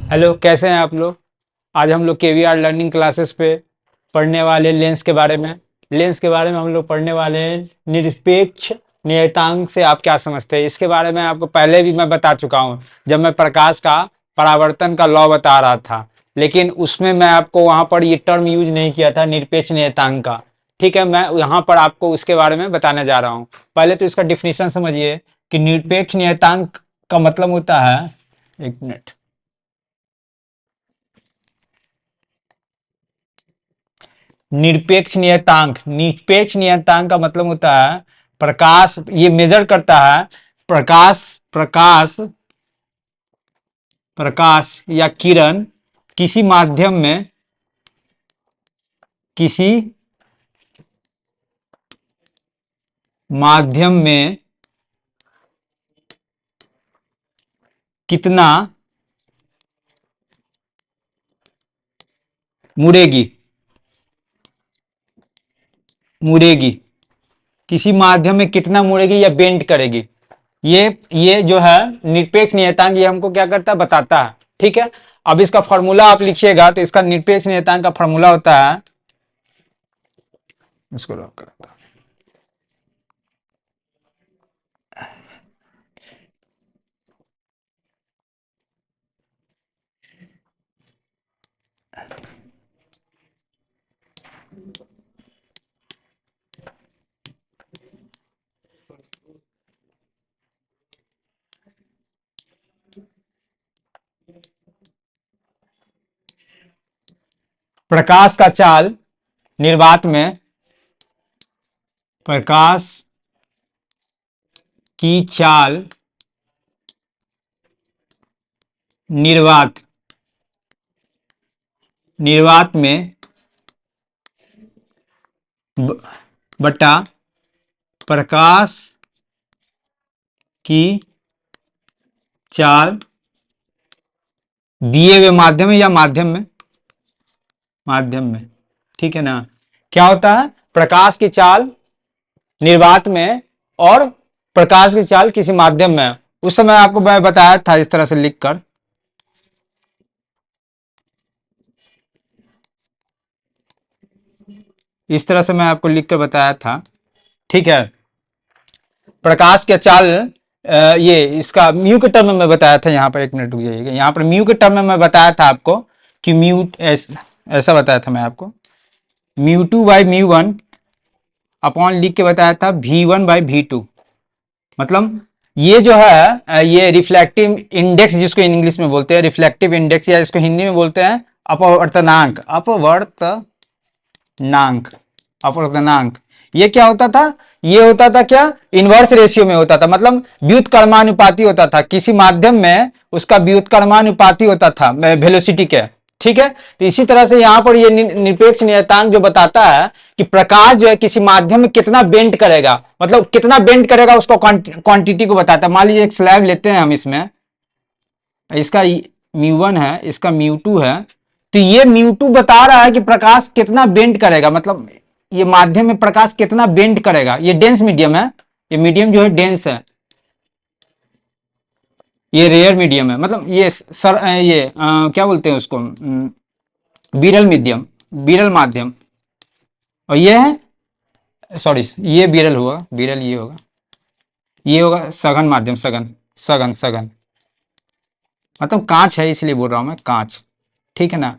Hello, कैसे हैं आप लोग। आज हम लोग केवीआर लर्निंग क्लासेस पे पढ़ने वाले लेंस के बारे में हम लोग पढ़ने वाले हैं। निरपेक्ष नियतांक से आप क्या समझते हैं, इसके बारे में आपको पहले भी मैं बता चुका हूं जब मैं प्रकाश का परावर्तन का लॉ बता रहा था। लेकिन उसमें मैं आपको वहां पर ये टर्म यूज नहीं किया था निरपेक्ष नियतांक का। ठीक है, मैं यहाँ पर आपको उसके बारे में बताने जा रहा हूँ। पहले तो इसका डिफिनीशन समझिए कि निरपेक्ष नियतांक का मतलब होता है, एक मिनट। निरपेक्ष नियतांक का मतलब होता है प्रकाश, ये मेजर करता है प्रकाश प्रकाश प्रकाश या किरण किसी माध्यम में किसी माध्यम में कितना मुड़ेगी मुड़ेगी किसी माध्यम में कितना मुड़ेगी या बेंड करेगी। ये जो है निरपेक्ष नियतांक, ये हमको क्या करता है, बताता है। ठीक है, अब इसका फॉर्मूला आप लिखिएगा तो इसका निरपेक्ष नियतांक का फॉर्मूला होता है, इसको लॉक करता हूं। प्रकाश का चाल निर्वात में प्रकाश की चाल निर्वात निर्वात में बटा प्रकाश की चाल दिए हुए माध्यम में या माध्यम में। ठीक है ना, क्या होता है, प्रकाश की चाल निर्वात में और प्रकाश की चाल किसी माध्यम में। उस समय आपको मैं बताया था इस तरह से लिखकर, इस तरह से मैं आपको लिखकर बताया था। ठीक है, प्रकाश के चाल ये इसका म्यू के टर्म में मैं बताया था। यहाँ पर एक मिनट रुक जाइएगा, यहाँ पर म्यू के टर्म में मैं बताया था आपको कि ऐसा बताया था मैं आपको, μ2/μ1 अपॉन लिख के बताया था V1/V2। मतलब ये जो है ये रिफ्लेक्टिव इंडेक्स जिसको इंग्लिश में बोलते हैं, रिफ्लेक्टिव इंडेक्स, या इसको हिंदी में बोलते हैं अपवर्तनांक। अपवर्तनांक ये क्या होता था, ये होता था क्या, इनवर्स रेशियो में होता था। मतलब व्युत्क्रमानुपाती होता था, किसी माध्यम में उसका व्युत्क्रमानुपाती होता था वेलोसिटी के। ठीक है, तो इसी तरह से यहां पर ये निरपेक्ष नियतांक जो बताता है कि प्रकाश जो है किसी माध्यम में कितना बेंड करेगा, मतलब कितना बेंड करेगा उसको क्वांटिटी को बताता है। मान लीजिए एक स्लैब लेते हैं हम, इसमें इसका μ1 है, इसका μ2 है, तो ये μ2 बता रहा है कि प्रकाश कितना बेंड करेगा, मतलब ये माध्यम में प्रकाश कितना बेंड करेगा। ये डेंस मीडियम है, ये मीडियम जो है डेंस है, ये रेयर मीडियम है, मतलब क्या बोलते हैं उसको, विरल माध्यम। और ये है, सॉरी, ये विरल ये होगा सघन माध्यम, सघन सघन मतलब कांच है, इसलिए बोल रहा हूं मैं कांच। ठीक है ना,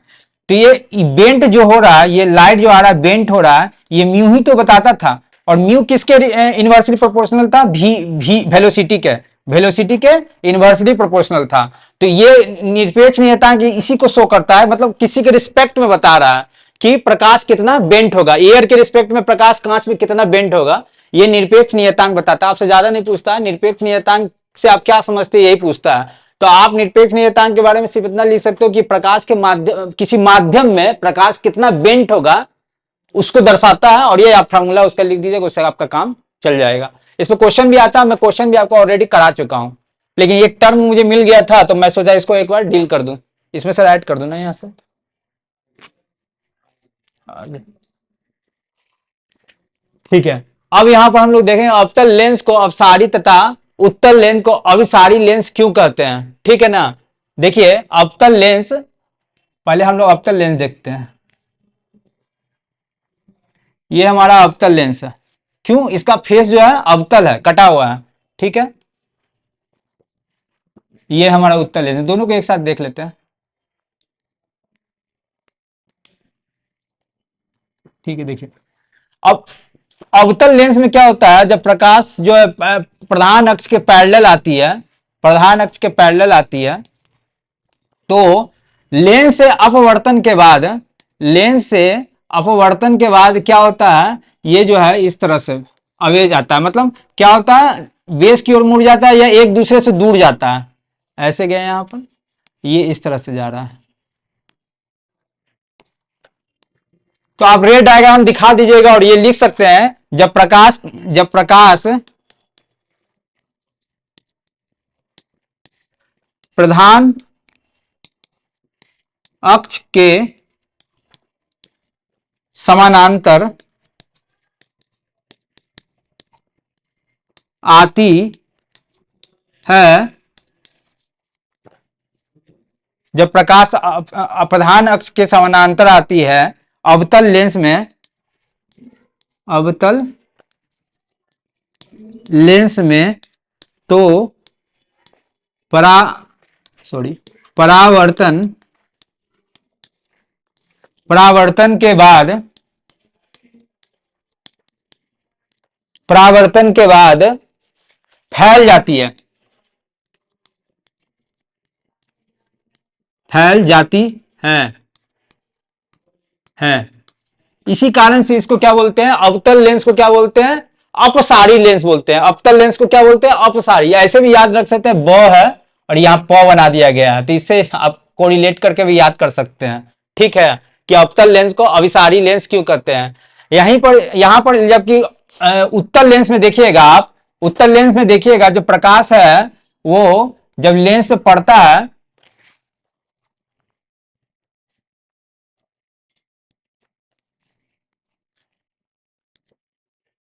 तो ये बेंट जो हो रहा है, ये लाइट जो आ रहा है बेंट हो रहा है, ये म्यू ही तो बताता था। और म्यू किसके इनवर्सली प्रोपोर्शनल था, भी वेलोसिटी के इनवर्सली प्रोपोर्शनल था। तो ये निरपेक्ष नियतांक इसी को शो करता है, मतलब किसी के रिस्पेक्ट में बता रहा है कि प्रकाश कितना बेंट होगा, एयर के रिस्पेक्ट में प्रकाश कांच में कितना बेंट होगा, ये निरपेक्ष नियतांक बताता है। आपसे ज्यादा नहीं पूछता है, निरपेक्ष नियतांक से आप क्या समझते हैं यही पूछता है। तो आप निरपेक्ष नियतांक के बारे में सिर्फ इतना लिख सकते हो कि प्रकाश के माध्यम, किसी माध्यम में प्रकाश कितना बेंट होगा उसको दर्शाता है। और ये आप फार्मूला उसका लिख दीजिएगा, उससे आपका काम चल जाएगा। इस पर क्वेश्चन भी आता है, मैं क्वेश्चन भी आपको ऑलरेडी करा चुका हूं, लेकिन एक टर्म मुझे मिल गया था तो मैं सोचा इसको एक बार डील कर दूं। इसमें से ऐड कर दूं ना यहां से, ठीक है। अब यहां पर हम लोग देखें अवतल लेंस को अपसारी तथा उत्तल लेंस को अभिसारी लेंस क्यों कहते हैं। ठीक है ना, देखिए अवतल लेंस, पहले हम लोग अवतल लेंस देखते हैं। ये हमारा अवतल लेंस है। क्यों? इसका फेस जो है अवतल है, कटा हुआ है। ठीक है, ये हमारा उत्तल लेंस है। दोनों को एक साथ देख लेते हैं। ठीक है, देखिए अब अवतल लेंस में क्या होता है, जब प्रकाश जो है प्रधान अक्ष के पैरेलल आती है, प्रधान अक्ष के पैरेलल आती है, तो लेंस से अपवर्तन के बाद, लेंस से अपवर्तन के बाद क्या होता है, ये जो है इस तरह से अवे जाता है। मतलब क्या होता है, बेस की ओर मुड़ जाता है या एक दूसरे से दूर जाता है। ऐसे गए यहां पर, ये इस तरह से जा रहा है। तो आप रे डायग्राम दिखा दीजिएगा और ये लिख सकते हैं, जब प्रकाश प्रधान अक्ष के समानांतर आती है, जब प्रकाश प्रधान अक्ष के समानांतर आती है अवतल लेंस में, अवतल लेंस में, तो परा सॉरी परावर्तन, परावर्तन के बाद, परावर्तन के बाद फैल जाती है, फैल जाती है है इसी कारण से इसको क्या बोलते हैं, अवतल लेंस को क्या बोलते हैं, अपसारी लेंस बोलते हैं। अवतल लेंस को क्या बोलते हैं, अपसारी। ऐसे भी याद रख सकते हैं, ब है और यहां प बना दिया गया है, तो इससे आप कोरिलेट करके भी याद कर सकते हैं। ठीक है, कि अवतल लेंस को अभिसारी लेंस क्यों कहते हैं। यहां पर जबकि उत्तल लेंस में देखिएगा आप, उत्तल लेंस में देखिएगा जो प्रकाश है वो जब लेंस पे पड़ता है,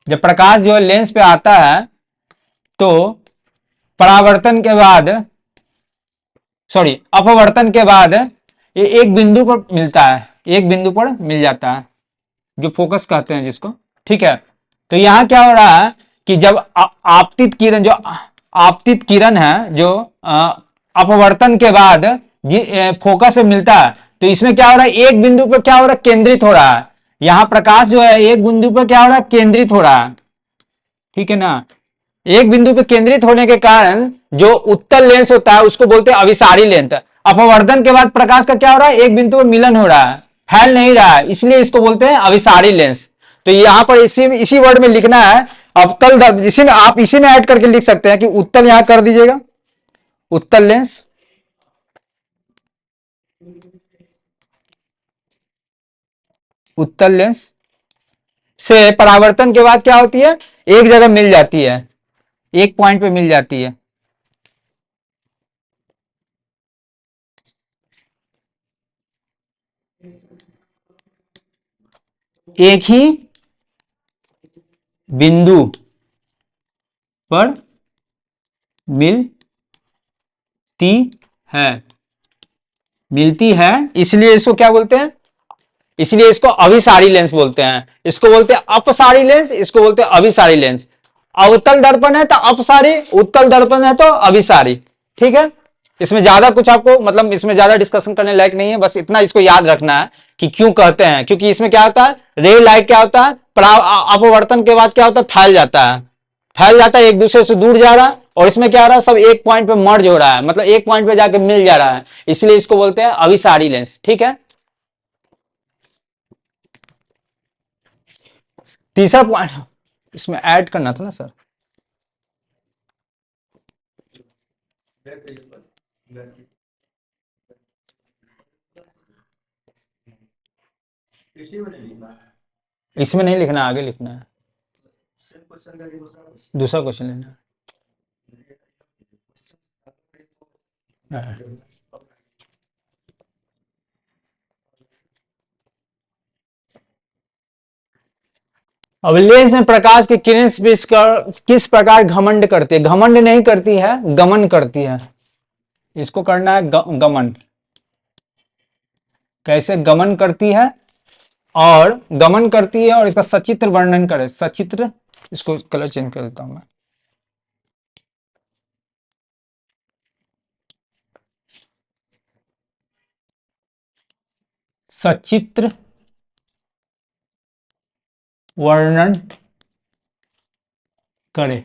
जब प्रकाश जो है लेंस पे आता है तो परावर्तन के बाद, सॉरी अपवर्तन के बाद ये एक बिंदु पर मिलता है, एक बिंदु पर मिल जाता है, जो फोकस कहते हैं जिसको। ठीक है, तो यहां क्या हो रहा है कि जब आपतित किरण, जो आपतित किरण है, जो अपवर्तन के बाद फोकस से मिलता है, तो इसमें क्या हो रहा है, एक बिंदु पर क्या हो रहा है, केंद्रित हो रहा है। यहां प्रकाश जो है एक बिंदु पर क्या हो रहा है, केंद्रित हो रहा है। ठीक है ना, एक बिंदु पे केंद्रित होने के कारण जो उत्तल लेंस होता है उसको बोलते हैं अभिसारी लेंस। अपवर्तन के बाद प्रकाश का क्या हो रहा है, एक बिंदु पर मिलन हो रहा है, फैल नहीं रहा है, इसलिए इसको बोलते हैं अभिसारी लेंस। तो यहां पर इसी वर्ड में लिखना है अवतल, इसी में आप इसी में ऐड करके लिख सकते हैं कि उत्तल यहां कर दीजिएगा, उत्तल लेंस। उत्तल लेंस से परावर्तन के बाद क्या होती है, एक जगह मिल जाती है, एक पॉइंट पे मिल जाती है। एक ही बिंदु पर मिलती है, मिलती है, इसलिए इसको क्या बोलते हैं, इसलिए इसको अभिसारी लेंस बोलते हैं। इसको बोलते हैं अपसारी लेंस, इसको बोलते हैं अभिसारी लेंस। अवतल दर्पण है तो अपसारी, उत्तल दर्पण है तो अभिसारी। ठीक है, इसमें ज्यादा कुछ आपको मतलब इसमें ज्यादा डिस्कशन करने लायक नहीं है, बस इतना इसको याद रखना है कि क्यों कहते हैं, क्योंकि इसमें क्या होता है, रे लाइट क्या होता है, अपवर्तन के बाद क्या होता है, फैल जाता है, फैल जाता है, एक दूसरे से दूर जा रहा है, और इसमें क्या हो रहा है, सब एक पॉइंट पे मर्ज हो रहा है, मतलब एक पॉइंट पे जाके मिल जा रहा है, इसलिए इसको बोलते हैं अभिसारी लेंस। ठीक है, तीसरा पॉइंट इसमें ऐड करना था ना सर। इसमें नहीं लिखना, आगे लिखना है, दूसरा क्वेश्चन लेना है। हाँ। अब लेंस में प्रकाश की किरण किस प्रकार घमंड करती है, घमंड नहीं करती है, गमन करती है। इसको करना है गमन, कैसे गमन करती है, और गमन करती है और इसका सचित्र वर्णन करे, सचित्र, इसको कलर चेंज कर देता हूं मैं। सचित्र वर्णन करे।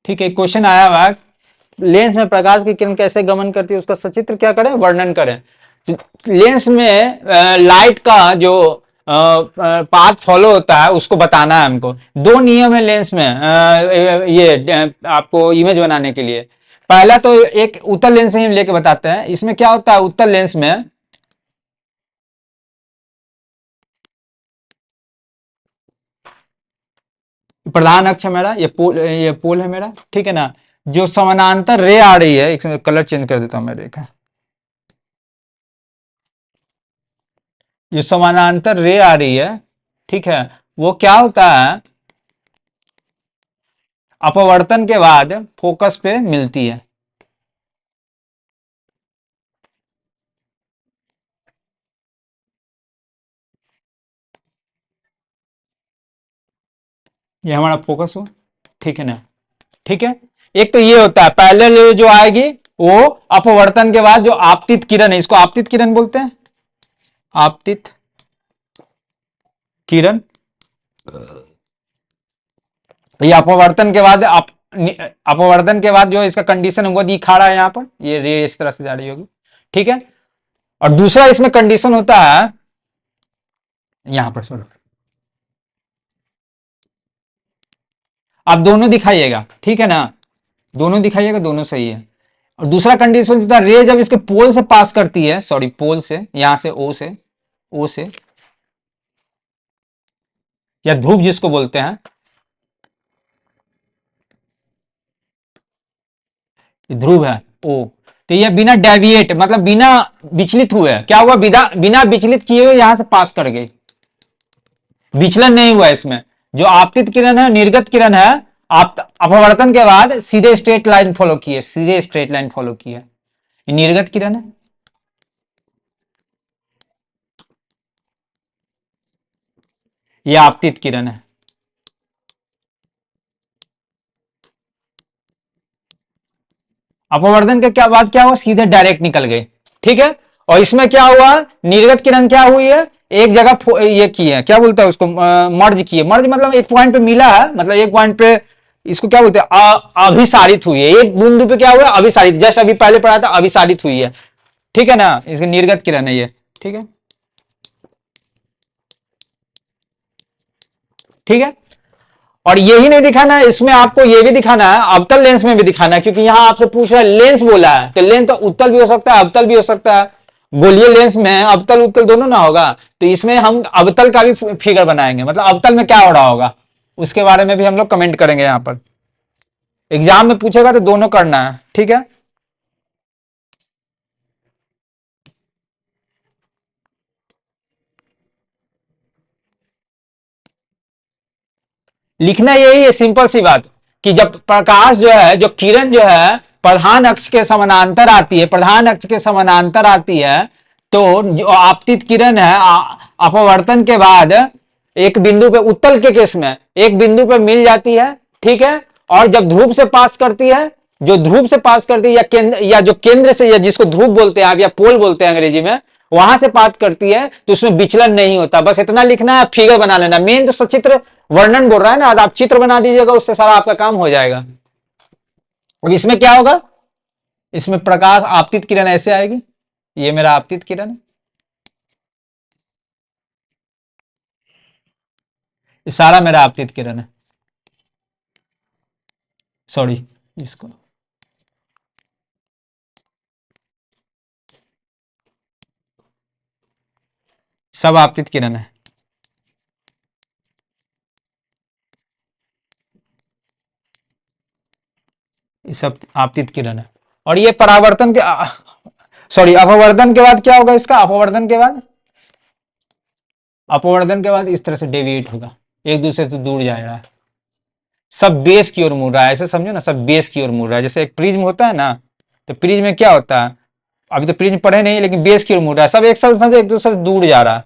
ठीक है, क्वेश्चन आया हुआ, लेंस में प्रकाश की किरण कैसे गमन करती है, उसका सचित्र क्या करें, वर्णन करें। लेंस में लाइट का जो पाथ फॉलो होता है उसको बताना है हमको। दो नियम है लेंस में, ये आपको इमेज बनाने के लिए। पहला तो एक उत्तल लेंस से ही लेके बताते हैं। इसमें क्या होता है, उत्तल लेंस में प्रधान अक्ष है मेरा, ये पोल है मेरा, ठीक है ना। जो समानांतर रे आ रही है, एक कलर चेंज कर देता हूं मैं, रेखा, जो समानांतर रे आ रही है, ठीक है, वो क्या होता है, अपवर्तन के बाद फोकस पे मिलती है। ये हमारा फोकस हो, ठीक है ना, ठीक है। एक तो ये होता है पैरेलल जो आएगी, वो अपवर्तन के बाद जो आपतित किरण है, इसको आपतित किरण बोलते हैं, आपतित किरण। ये अपवर्तन के बाद अपवर्तन के बाद जो इसका कंडीशन होगा दिखा रहा है यहां पर, ये रे इस तरह से जा रही होगी, ठीक है। और दूसरा इसमें कंडीशन होता है यहां पर, सुनो, आप दोनों दिखाइएगा, ठीक है ना, दोनों दिखाइएगा, दोनों सही है। और दूसरा कंडीशन होता है, रे जब इसके पोल से पास करती है, सॉरी पोल से, यहां से ओ से, या ध्रुव जिसको बोलते हैं, ध्रुव है ओ, तो ये बिना डेविएट मतलब बिना विचलित हुए, क्या हुआ, बिना बिना विचलित किए हुए यहां से पास कर गई, विचलन नहीं हुआ इसमें। जो आपतित किरण है, निर्गत किरण है, आप अपवर्तन के बाद सीधे स्ट्रेट लाइन फॉलो किए, सीधे स्ट्रेट लाइन फॉलो किए, ये निर्गत किरण है। ये आपतित किरण है। अपवर्धन के क्या बाद क्या हुआ, सीधे डायरेक्ट निकल गए, ठीक है। और इसमें क्या हुआ, निर्गत किरण क्या हुई है, एक जगह ये की है, क्या बोलता है उसको, मर्ज किए, मर्ज मतलब एक पॉइंट पे मिला है, मतलब एक पॉइंट पे, इसको क्या बोलते हैं, अभिसारित हुई है, एक बिंदु पे क्या हुआ, अभिसारित, जस्ट अभी पहले पढ़ा था, अभिसारित हुई है, ठीक है ना, इसकी निर्गत किरण है ये, ठीक है, ठीक है। और यही नहीं दिखाना है, इसमें आपको ये भी दिखाना है, अवतल लेंस में भी दिखाना है, क्योंकि यहां आपसे पूछ रहा है, लेंस बोला है, तो लेंस तो उत्तल भी हो सकता है, अवतल भी हो सकता है। गोलीय लेंस में अवतल उत्तल दोनों ना होगा, तो इसमें हम अवतल का भी फिगर बनाएंगे, मतलब अवतल में क्या हो रहा होगा, उसके बारे में भी हम लोग कमेंट करेंगे यहां पर। एग्जाम में पूछेगा तो दोनों करना है, ठीक है। लिखना यही है, सिंपल सी बात, कि जब प्रकाश जो है, जो किरण जो है प्रधान अक्ष के समानांतर आती है, प्रधान अक्ष के समानांतर आती है, तो जो आपतित किरण है, अपवर्तन के बाद एक बिंदु पे, उत्तल के केस में एक बिंदु पे मिल जाती है, ठीक है। और जब ध्रुव से पास करती है, जो ध्रुव से पास करती है, या केंद्र, या जो केंद्र से, या जिसको ध्रुव बोलते हैं आप, या पोल बोलते हैं अंग्रेजी में, वहां से बात करती है, तो उसमें विचलन नहीं होता, बस इतना लिखना है, फिगर बना लेना। मेन तो सचित्र वर्णन बोल रहा है ना, आप चित्र बना दीजिएगा, उससे सारा आपका काम हो जाएगा। अब इसमें क्या होगा, इसमें प्रकाश आपतित किरण ऐसे आएगी, ये मेरा आपतित किरण है, ये सारा मेरा आपतित किरण है, सॉरी, इसको सब आपतित किरण है, ये सब आपतित किरण है। और ये परावर्तन के, सॉरी, अपवर्तन के बाद क्या होगा, इसका अपवर्तन के बाद, अपवर्तन के बाद इस तरह से डेविएट होगा, एक दूसरे से दूर जाएगा, सब बेस की ओर मुड़ रहा है, ऐसे समझो ना, सब बेस की ओर मुड़ रहा है, जैसे एक प्रिज्म होता है ना, तो प्रिज्म में क्या होता है, अभी तो प्रिज्म पढ़े नहीं लेकिन बेस की ओर मुड़ रहा है, सब एक दूसरे से दूर जा रहा है।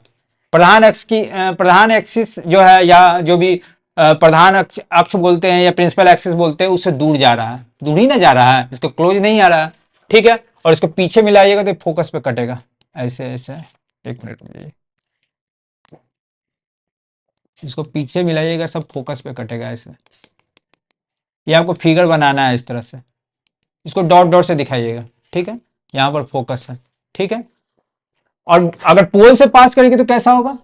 प्रधान अक्ष की प्रधान एक्सिस जो है, या जो भी प्रधान अक्ष अक्ष बोलते हैं या प्रिंसिपल एक्सिस बोलते हैं, उससे दूर जा रहा है, दूर ही ना जा रहा है, इसको क्लोज नहीं आ रहा है। ठीक है, और इसको पीछे मिलाइएगा तो फोकस पे कटेगा, ऐसे ऐसे। एक मिनट रुकिए, इसको पीछे मिलाइएगा, सब फोकस पे कटेगा ऐसे। ये आपको फिगर बनाना है इस तरह से, इसको डॉट डॉट से दिखाइएगा। ठीक है, यहां पर फोकस है। ठीक है, और अगर पोल से पास करेंगे तो कैसा होगा,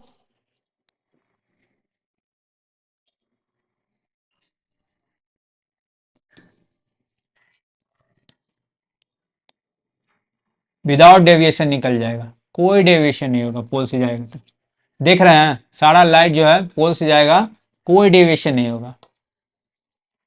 विदाउट डेविएशन निकल जाएगा, कोई डेविएशन नहीं होगा पोल से जाएगा तो। देख रहे हैं, सारा लाइट जो है पोल से जाएगा, कोई डेविएशन नहीं होगा।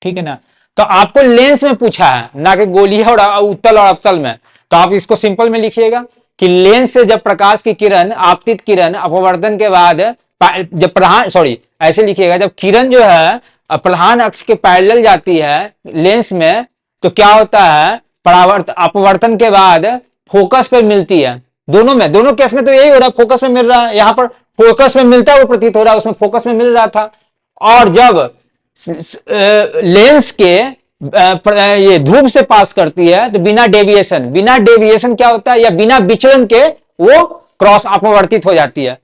ठीक है ना, तो आपको लेंस में पूछा है ना कि गोलीय और उत्तल और अवतल में, तो आप इसको सिंपल में लिखिएगा कि लेंस से जब प्रकाश की किरण, आपतित किरण अपवर्तन के बाद जब प्रधान, सॉरी ऐसे लिखिएगा, जब किरण जो है प्रधान अक्ष के पैरेलल जाती है लेंस में, तो क्या होता है, परावर्त अपवर्तन के बाद फोकस पे मिलती है। दोनों में, दोनों केस में तो यही हो रहा है, फोकस में मिल रहा है, यहां पर फोकस में मिलता है वो प्रतीत हो रहा है, उसमें फोकस में मिल रहा था। और जब लेंस के ये धूप से पास करती है तो बिना डेविएशन, बिना डेविएशन क्या होता है, या बिना विचलन के वो क्रॉस अपवर्तित हो जाती है।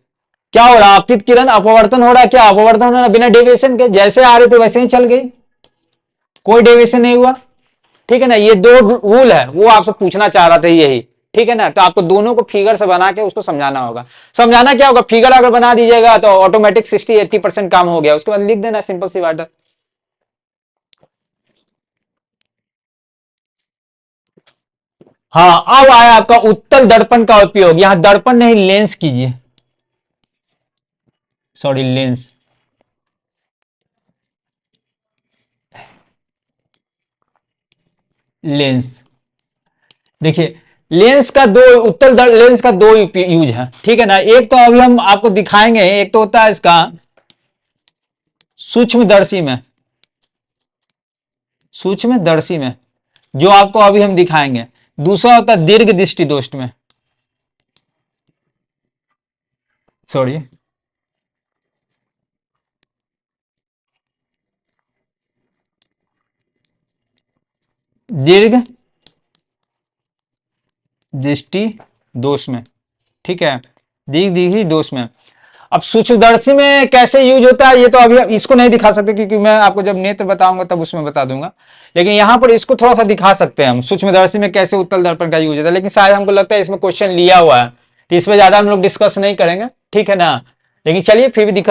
क्या हो रहा है, आपतित किरण अपवर्तन हो रहा है, क्या अपवर्तन हो रहा है, बिना डेविएशन के, जैसे आ रही तो वैसे ही चल गई, कोई डेविएशन नहीं हुआ। ठीक है ना, ये दो रूल है, वो आपसे पूछना चाह रहा था यही। ठीक है ना, तो आपको दोनों को फिगर से बना के उसको समझाना होगा। समझाना क्या होगा, फिगर अगर बना दीजिएगा तो ऑटोमेटिक 60-80% काम हो गया, उसके बाद लिख देना, सिंपल सी बात है। हाँ, अब आया आपका उत्तल दर्पण का उपयोग, यहां दर्पण नहीं लेंस कीजिए, सॉरी लेंस। लेंस, देखिए लेंस का दो, लेंस का दो यूज है। ठीक है ना, एक तो अभी हम आपको दिखाएंगे, एक तो होता है इसका सूक्ष्मदर्शी में, सूक्ष्मदर्शी में जो आपको अभी हम दिखाएंगे। दूसरा होता है दीर्घ दृष्टि दोष में, सॉरी दीर्घ दृष्टि दोष में। ठीक है, दीर्घ दृष्टि दोष में। अब सूक्ष्मदर्शी में कैसे यूज होता है, ये तो अभी इसको नहीं दिखा सकते क्योंकि मैं आपको जब नेत्र बताऊंगा तब उसमें बता दूंगा, लेकिन यहां पर इसको थोड़ा सा दिखा सकते हैं हम, सूक्ष्मदर्शी में कैसे उत्तल दर्पण का यूज होता है, लेकिन शायद हमको लगता है इसमें क्वेश्चन लिया हुआ है, तो इसमें ज्यादा हम लोग डिस्कस नहीं करेंगे। ठीक है ना, लेकिन चलिए फिर भी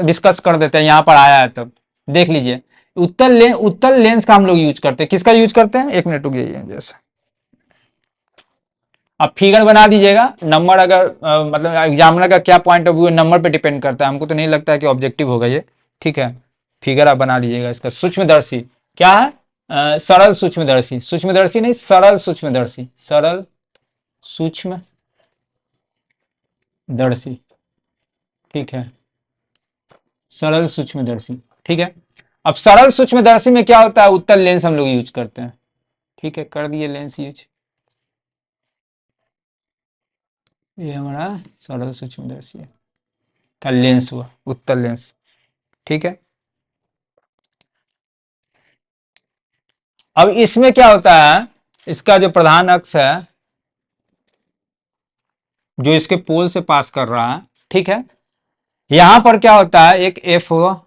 डिस्कस कर देते हैं, यहां पर आया है तब देख लीजिए। उत्तल लेंस का हम लोग यूज करते हैं, किसका यूज करते हैं, एक मिनट रुकिए, जैसे आप फिगर बना दीजिएगा। नंबर अगर मतलब एग्जामिनर का क्या पॉइंट ऑफ व्यू है, नंबर पे डिपेंड करता है, हमको तो नहीं लगता है कि ऑब्जेक्टिव होगा ये। ठीक है, फिगर आप बना दीजिएगा इसका। सूक्ष्मदर्शी क्या है, सरल सूक्ष्मदर्शी, सूक्ष्मदर्शी नहीं सरल सूक्ष्मदर्शी, सरल सूक्ष्मदर्शी। ठीक है, सरल सूक्ष्मदर्शी। ठीक है, अब सरल सूक्ष्मदर्शी में क्या होता है, उत्तल लेंस हम लोग यूज करते हैं। ठीक है, कर दिए लेंस यूज, ये हमारा सरल सूक्ष्मदर्शी का लेंस हुआ, उत्तल लेंस। ठीक है, अब इसमें क्या होता है, इसका जो प्रधान अक्ष है जो इसके पोल से पास कर रहा है, ठीक है, यहां पर क्या होता है, एक एफ हुआ,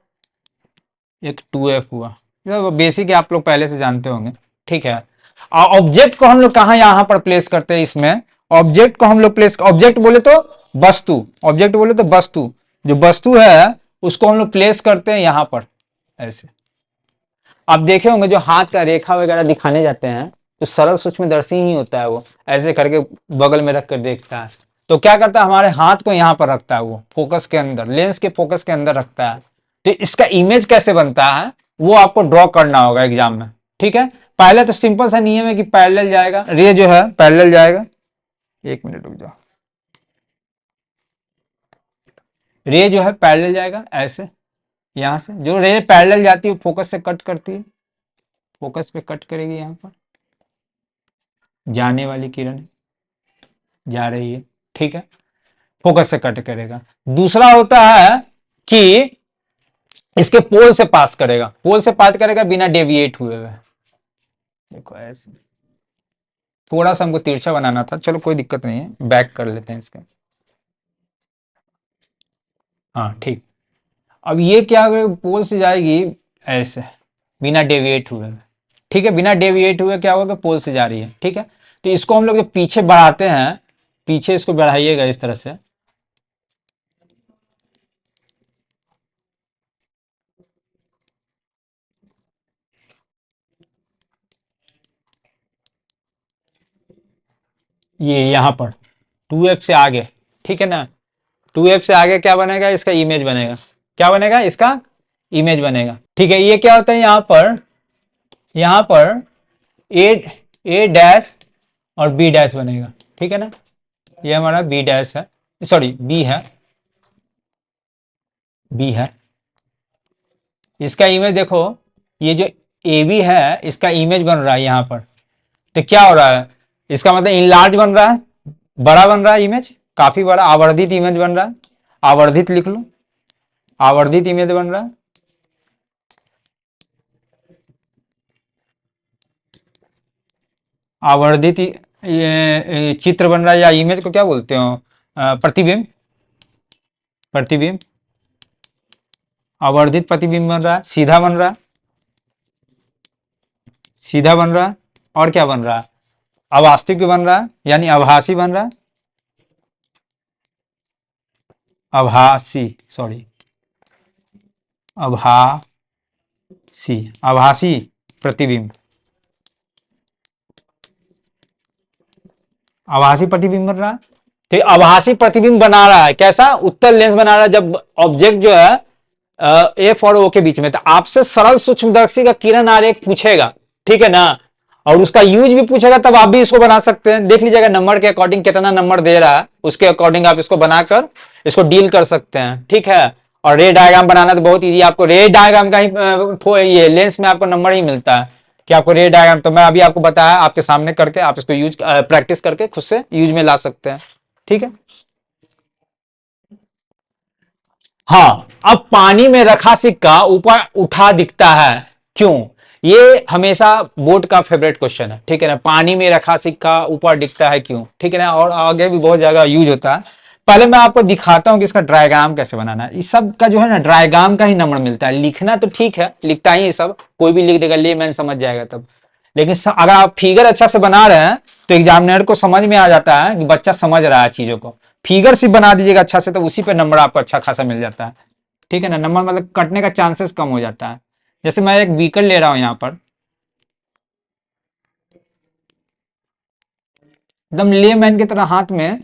एक 2F हुआ, तो बेसिक आप लोग पहले से जानते होंगे। ठीक है, ऑब्जेक्ट को हम लोग कहा यहां पर प्लेस करते हैं, इसमें ऑब्जेक्ट को हम लोग प्लेस, ऑब्जेक्ट बोले तो वस्तु, ऑब्जेक्ट बोले तो वस्तु, जो वस्तु है उसको हम लोग प्लेस करते हैं यहां पर ऐसे। आप देखे होंगे जो हाथ का रेखा वगैरह दिखाने जाते हैं तो सरल सूक्ष्मदर्शी ही होता है, वो ऐसे करके बगल में रख कर देखता है, तो क्या करता है, हमारे हाथ को यहां पर रखता है, वो फोकस के अंदर, लेंस के फोकस के अंदर रखता है। तो इसका इमेज कैसे बनता है वो आपको ड्रॉ करना होगा एग्जाम में। ठीक है, पहले तो सिंपल सा नियम है कि पैरेलल जाएगा, रे जो है पैरेलल जाएगा, एक मिनट रुक जाओ, रे जो है पैरेलल जाएगा ऐसे, यहां से जो रे पैरेलल जाती है फोकस से कट करती है, फोकस पे कट करेगी यहां पर, जाने वाली किरण जा रही है, ठीक है, फोकस से कट करेगा। दूसरा होता है कि इसके पोल से पास करेगा, पोल से पास करेगा बिना डेविएट हुए हुए। देखो ऐसे, थोड़ा सा हमको तिरछा बनाना था, चलो कोई दिक्कत नहीं है, बैक कर लेते हैं इसका। हाँ ठीक। अब ये क्या होगा, पोल से जाएगी ऐसे बिना डेविएट हुए, ठीक है, बिना डेविएट हुए क्या होगा, पोल से जा रही है, ठीक है। तो इसको हम लोग जब पीछे बढ़ाते हैं, पीछे इसको बढ़ाइएगा इस तरह से, ये यहां पर 2f से आगे, ठीक है ना, 2f से आगे क्या बनेगा, इसका इमेज बनेगा, क्या बनेगा, इसका इमेज बनेगा, ठीक है। ये क्या होता है, यहां पर ए डैश और बी डैश बनेगा, ठीक है ना, ये हमारा बी डैश है, सॉरी बी है, बी है। इसका इमेज देखो, ये जो ए बी है इसका इमेज बन रहा है यहां पर, तो क्या हो रहा है, इसका मतलब इनलार्ज बन रहा है, बड़ा बन रहा है इमेज, काफी बड़ा आवर्धित इमेज बन रहा है, आवर्धित लिख लो, आवर्धित इमेज बन रहा है। आवर्धित ये चित्र बन रहा है, या इमेज को क्या बोलते हो, प्रतिबिंब, प्रतिबिंब, आवर्धित प्रतिबिंब बन रहा है, सीधा बन रहा है, सीधा बन रहा है, और क्या बन रहा है, अवास्तविक भी बन रहा है, यानी आभासी बन रहा है, आभासी, सॉरी आभासी, आभासी प्रतिबिंब, आभासी प्रतिबिंब बन रहा है। तो आभासी प्रतिबिंब बना रहा है, कैसा, उत्तल लेंस बना रहा है, जब ऑब्जेक्ट जो है एफ और ओ के बीच में, तो आपसे सरल सूक्ष्मदर्शी का किरण आरेख पूछेगा, ठीक है ना, और उसका यूज भी पूछेगा, तब आप भी इसको बना सकते हैं, देख लीजिएगा नंबर के अकॉर्डिंग कितना नंबर दे रहा है, उसके अकॉर्डिंग आप इसको बनाकर इसको डील कर सकते हैं, ठीक है। और रे डायग्राम बनाना तो बहुत ईजी, आपको रे डायग्राम का ही ये लेंस में आपको नंबर ही मिलता है कि आपको रे डायग्राम, तो मैं अभी आपको बताया आपके सामने करके, आप इसको यूज प्रैक्टिस करके खुद से यूज में ला सकते हैं, ठीक है। हाँ, अब पानी में रखा सिक्का ऊपर उठा दिखता है, क्यों, ये हमेशा बोर्ड का फेवरेट क्वेश्चन है, ठीक है ना, पानी में रखा सिक्का ऊपर दिखता है क्यों, ठीक है ना, और आगे भी बहुत जगह यूज होता है। पहले मैं आपको दिखाता हूं कि इसका डायग्राम कैसे बनाना है, इस सब का जो है ना डायग्राम का ही नंबर मिलता है, लिखना तो ठीक है, लिखता ही सब कोई भी लिख देगा, ले मैन समझ जाएगा तब, लेकिन अगर आप फिगर अच्छा से बना रहे हैं तो एग्जामिनर को समझ में आ जाता है कि बच्चा समझ रहा है चीजों को, फिगर सिर्फ बना दीजिएगा अच्छा से, तो उसी पे नंबर आपको अच्छा खासा मिल जाता है, ठीक है ना, नंबर मतलब कटने का चांसेस कम हो जाता है। जैसे मैं एक व्हीकल ले रहा हूं यहां पर, एकदम लेमैन की तरह हाथ में,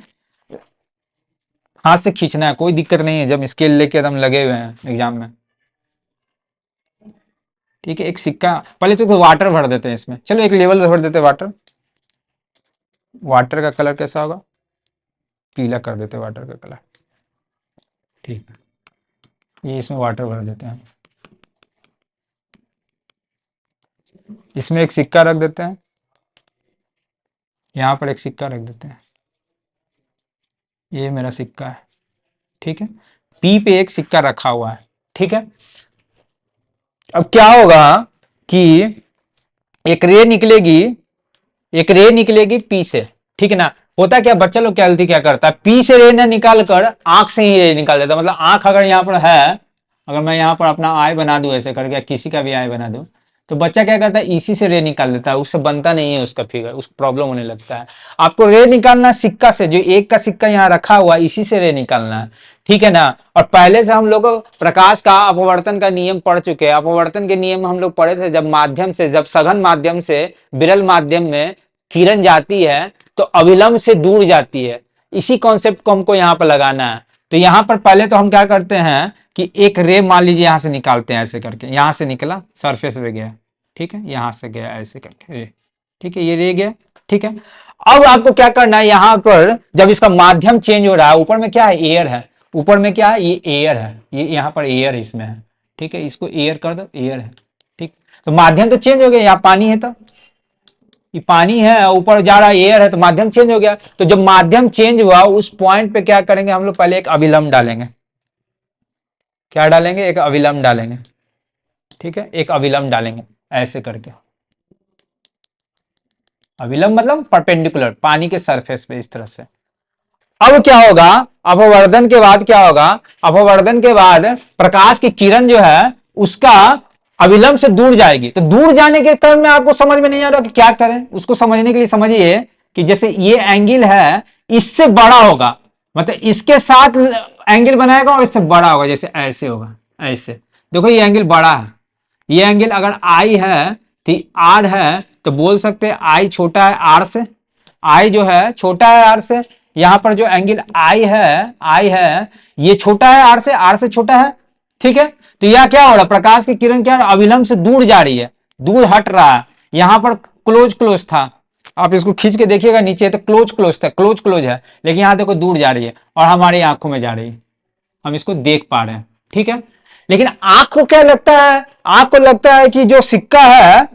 हाथ से खींचना है, कोई दिक्कत नहीं है, जब स्केल लेके एकदम लगे हुए हैं एग्जाम में, ठीक है। एक सिक्का, पहले तो वाटर भर देते हैं इसमें, चलो एक लेवल भर देते हैं वाटर, वाटर का कलर कैसा होगा, पीला कर देते हैं वाटर का कलर, ठीक है, ये इसमें वाटर भर देते हैं, इसमें एक सिक्का रख देते हैं, यहां पर एक सिक्का रख देते हैं, ये मेरा सिक्का है, ठीक है, पी पे एक सिक्का रखा हुआ है, ठीक है। अब क्या होगा कि एक रे निकलेगी, एक रे निकलेगी पी से, ठीक है ना, होता क्या, बच्चा लोग क्या गलती क्या करता है, पी से रे न निकाल कर आंख से ही रे निकाल देता, मतलब आंख अगर यहाँ पर है, अगर मैं यहाँ पर अपना आई बना दूं ऐसे करके, किसी का भी आई बना दूं, तो बच्चा क्या करता है, इसी से रे निकाल देता है, उससे बनता नहीं है उसका फिगर, उसको प्रॉब्लम होने लगता है। आपको रे निकालना सिक्का से, जो एक का सिक्का यहाँ रखा हुआ इसी से रे निकालना है, ठीक है ना। और पहले से हम लोग प्रकाश का अपवर्तन का नियम पढ़ चुके हैं, अपवर्तन के नियम हम लोग पढ़े थे, जब माध्यम से, जब सघन माध्यम से विरल माध्यम में किरण जाती है तो अविलंब से दूर जाती है, इसी कॉन्सेप्ट को हमको यहाँ पर लगाना है। तो यहाँ पर पहले तो हम क्या करते हैं कि एक रे मान लीजिए यहाँ से निकालते हैं ऐसे करके, यहाँ से निकला सरफेस पे गया, ठीक है, यहाँ से गया ऐसे करके रे, ठीक है, ये रे गया, ठीक है। अब आपको क्या करना है, यहाँ पर जब इसका माध्यम चेंज हो रहा है, ऊपर में क्या है, एयर है, ऊपर में क्या है, ये एयर है, ये यहाँ पर एयर इसमें है, ठीक है, इसको एयर कर दो, एयर है, ठीक, तो माध्यम तो चेंज हो गया, यहाँ पानी है, तो ये पानी है, ऊपर जा रहा है, एयर है, तो माध्यम चेंज हो गया। तो जब माध्यम चेंज हुआ उस पॉइंट पे क्या करेंगे हम लोग, पहले एक अभिलंब डालेंगे। क्या डालेंगे? एक अभिलंब डालेंगे। ठीक है, एक अभिलंब डालेंगे ऐसे करके। अभिलंब मतलब परपेंडिकुलर पानी के सरफेस पे इस तरह से। अब क्या होगा, अपवर्तन के बाद क्या होगा, अपवर्तन के बाद प्रकाश की किरण जो है उसका अविलंब से दूर जाएगी। तो दूर जाने के क्रम में आपको समझ में नहीं आ रहा कि क्या करें, उसको समझने के लिए समझिए कि जैसे ये एंगल है, इससे बड़ा होगा, मतलब इसके साथ एंगल बनाएगा और इससे बड़ा होगा, जैसे ऐसे होगा, ऐसे। देखो ये एंगल बड़ा है, ये एंगल अगर आई है तो आर है, तो बोल सकते हैं आई छोटा है आर से, आई जो है छोटा है आर से। यहां पर जो एंगल आई है ये छोटा है आर से छोटा है। ठीक है, तो यह क्या हो रहा है, प्रकाश की किरण क्या अविलंब से दूर जा रही है, दूर हट रहा है। यहां पर क्लोज क्लोज था, आप इसको खींच के देखिएगा नीचे तो क्लोज क्लोज था, क्लोज क्लोज है, लेकिन यहां देखो दूर जा रही है और हमारी आंखों में जा रही है, हम इसको देख पा रहे हैं। ठीक है, लेकिन आंख को क्या लगता है, आंख को लगता है कि जो सिक्का है,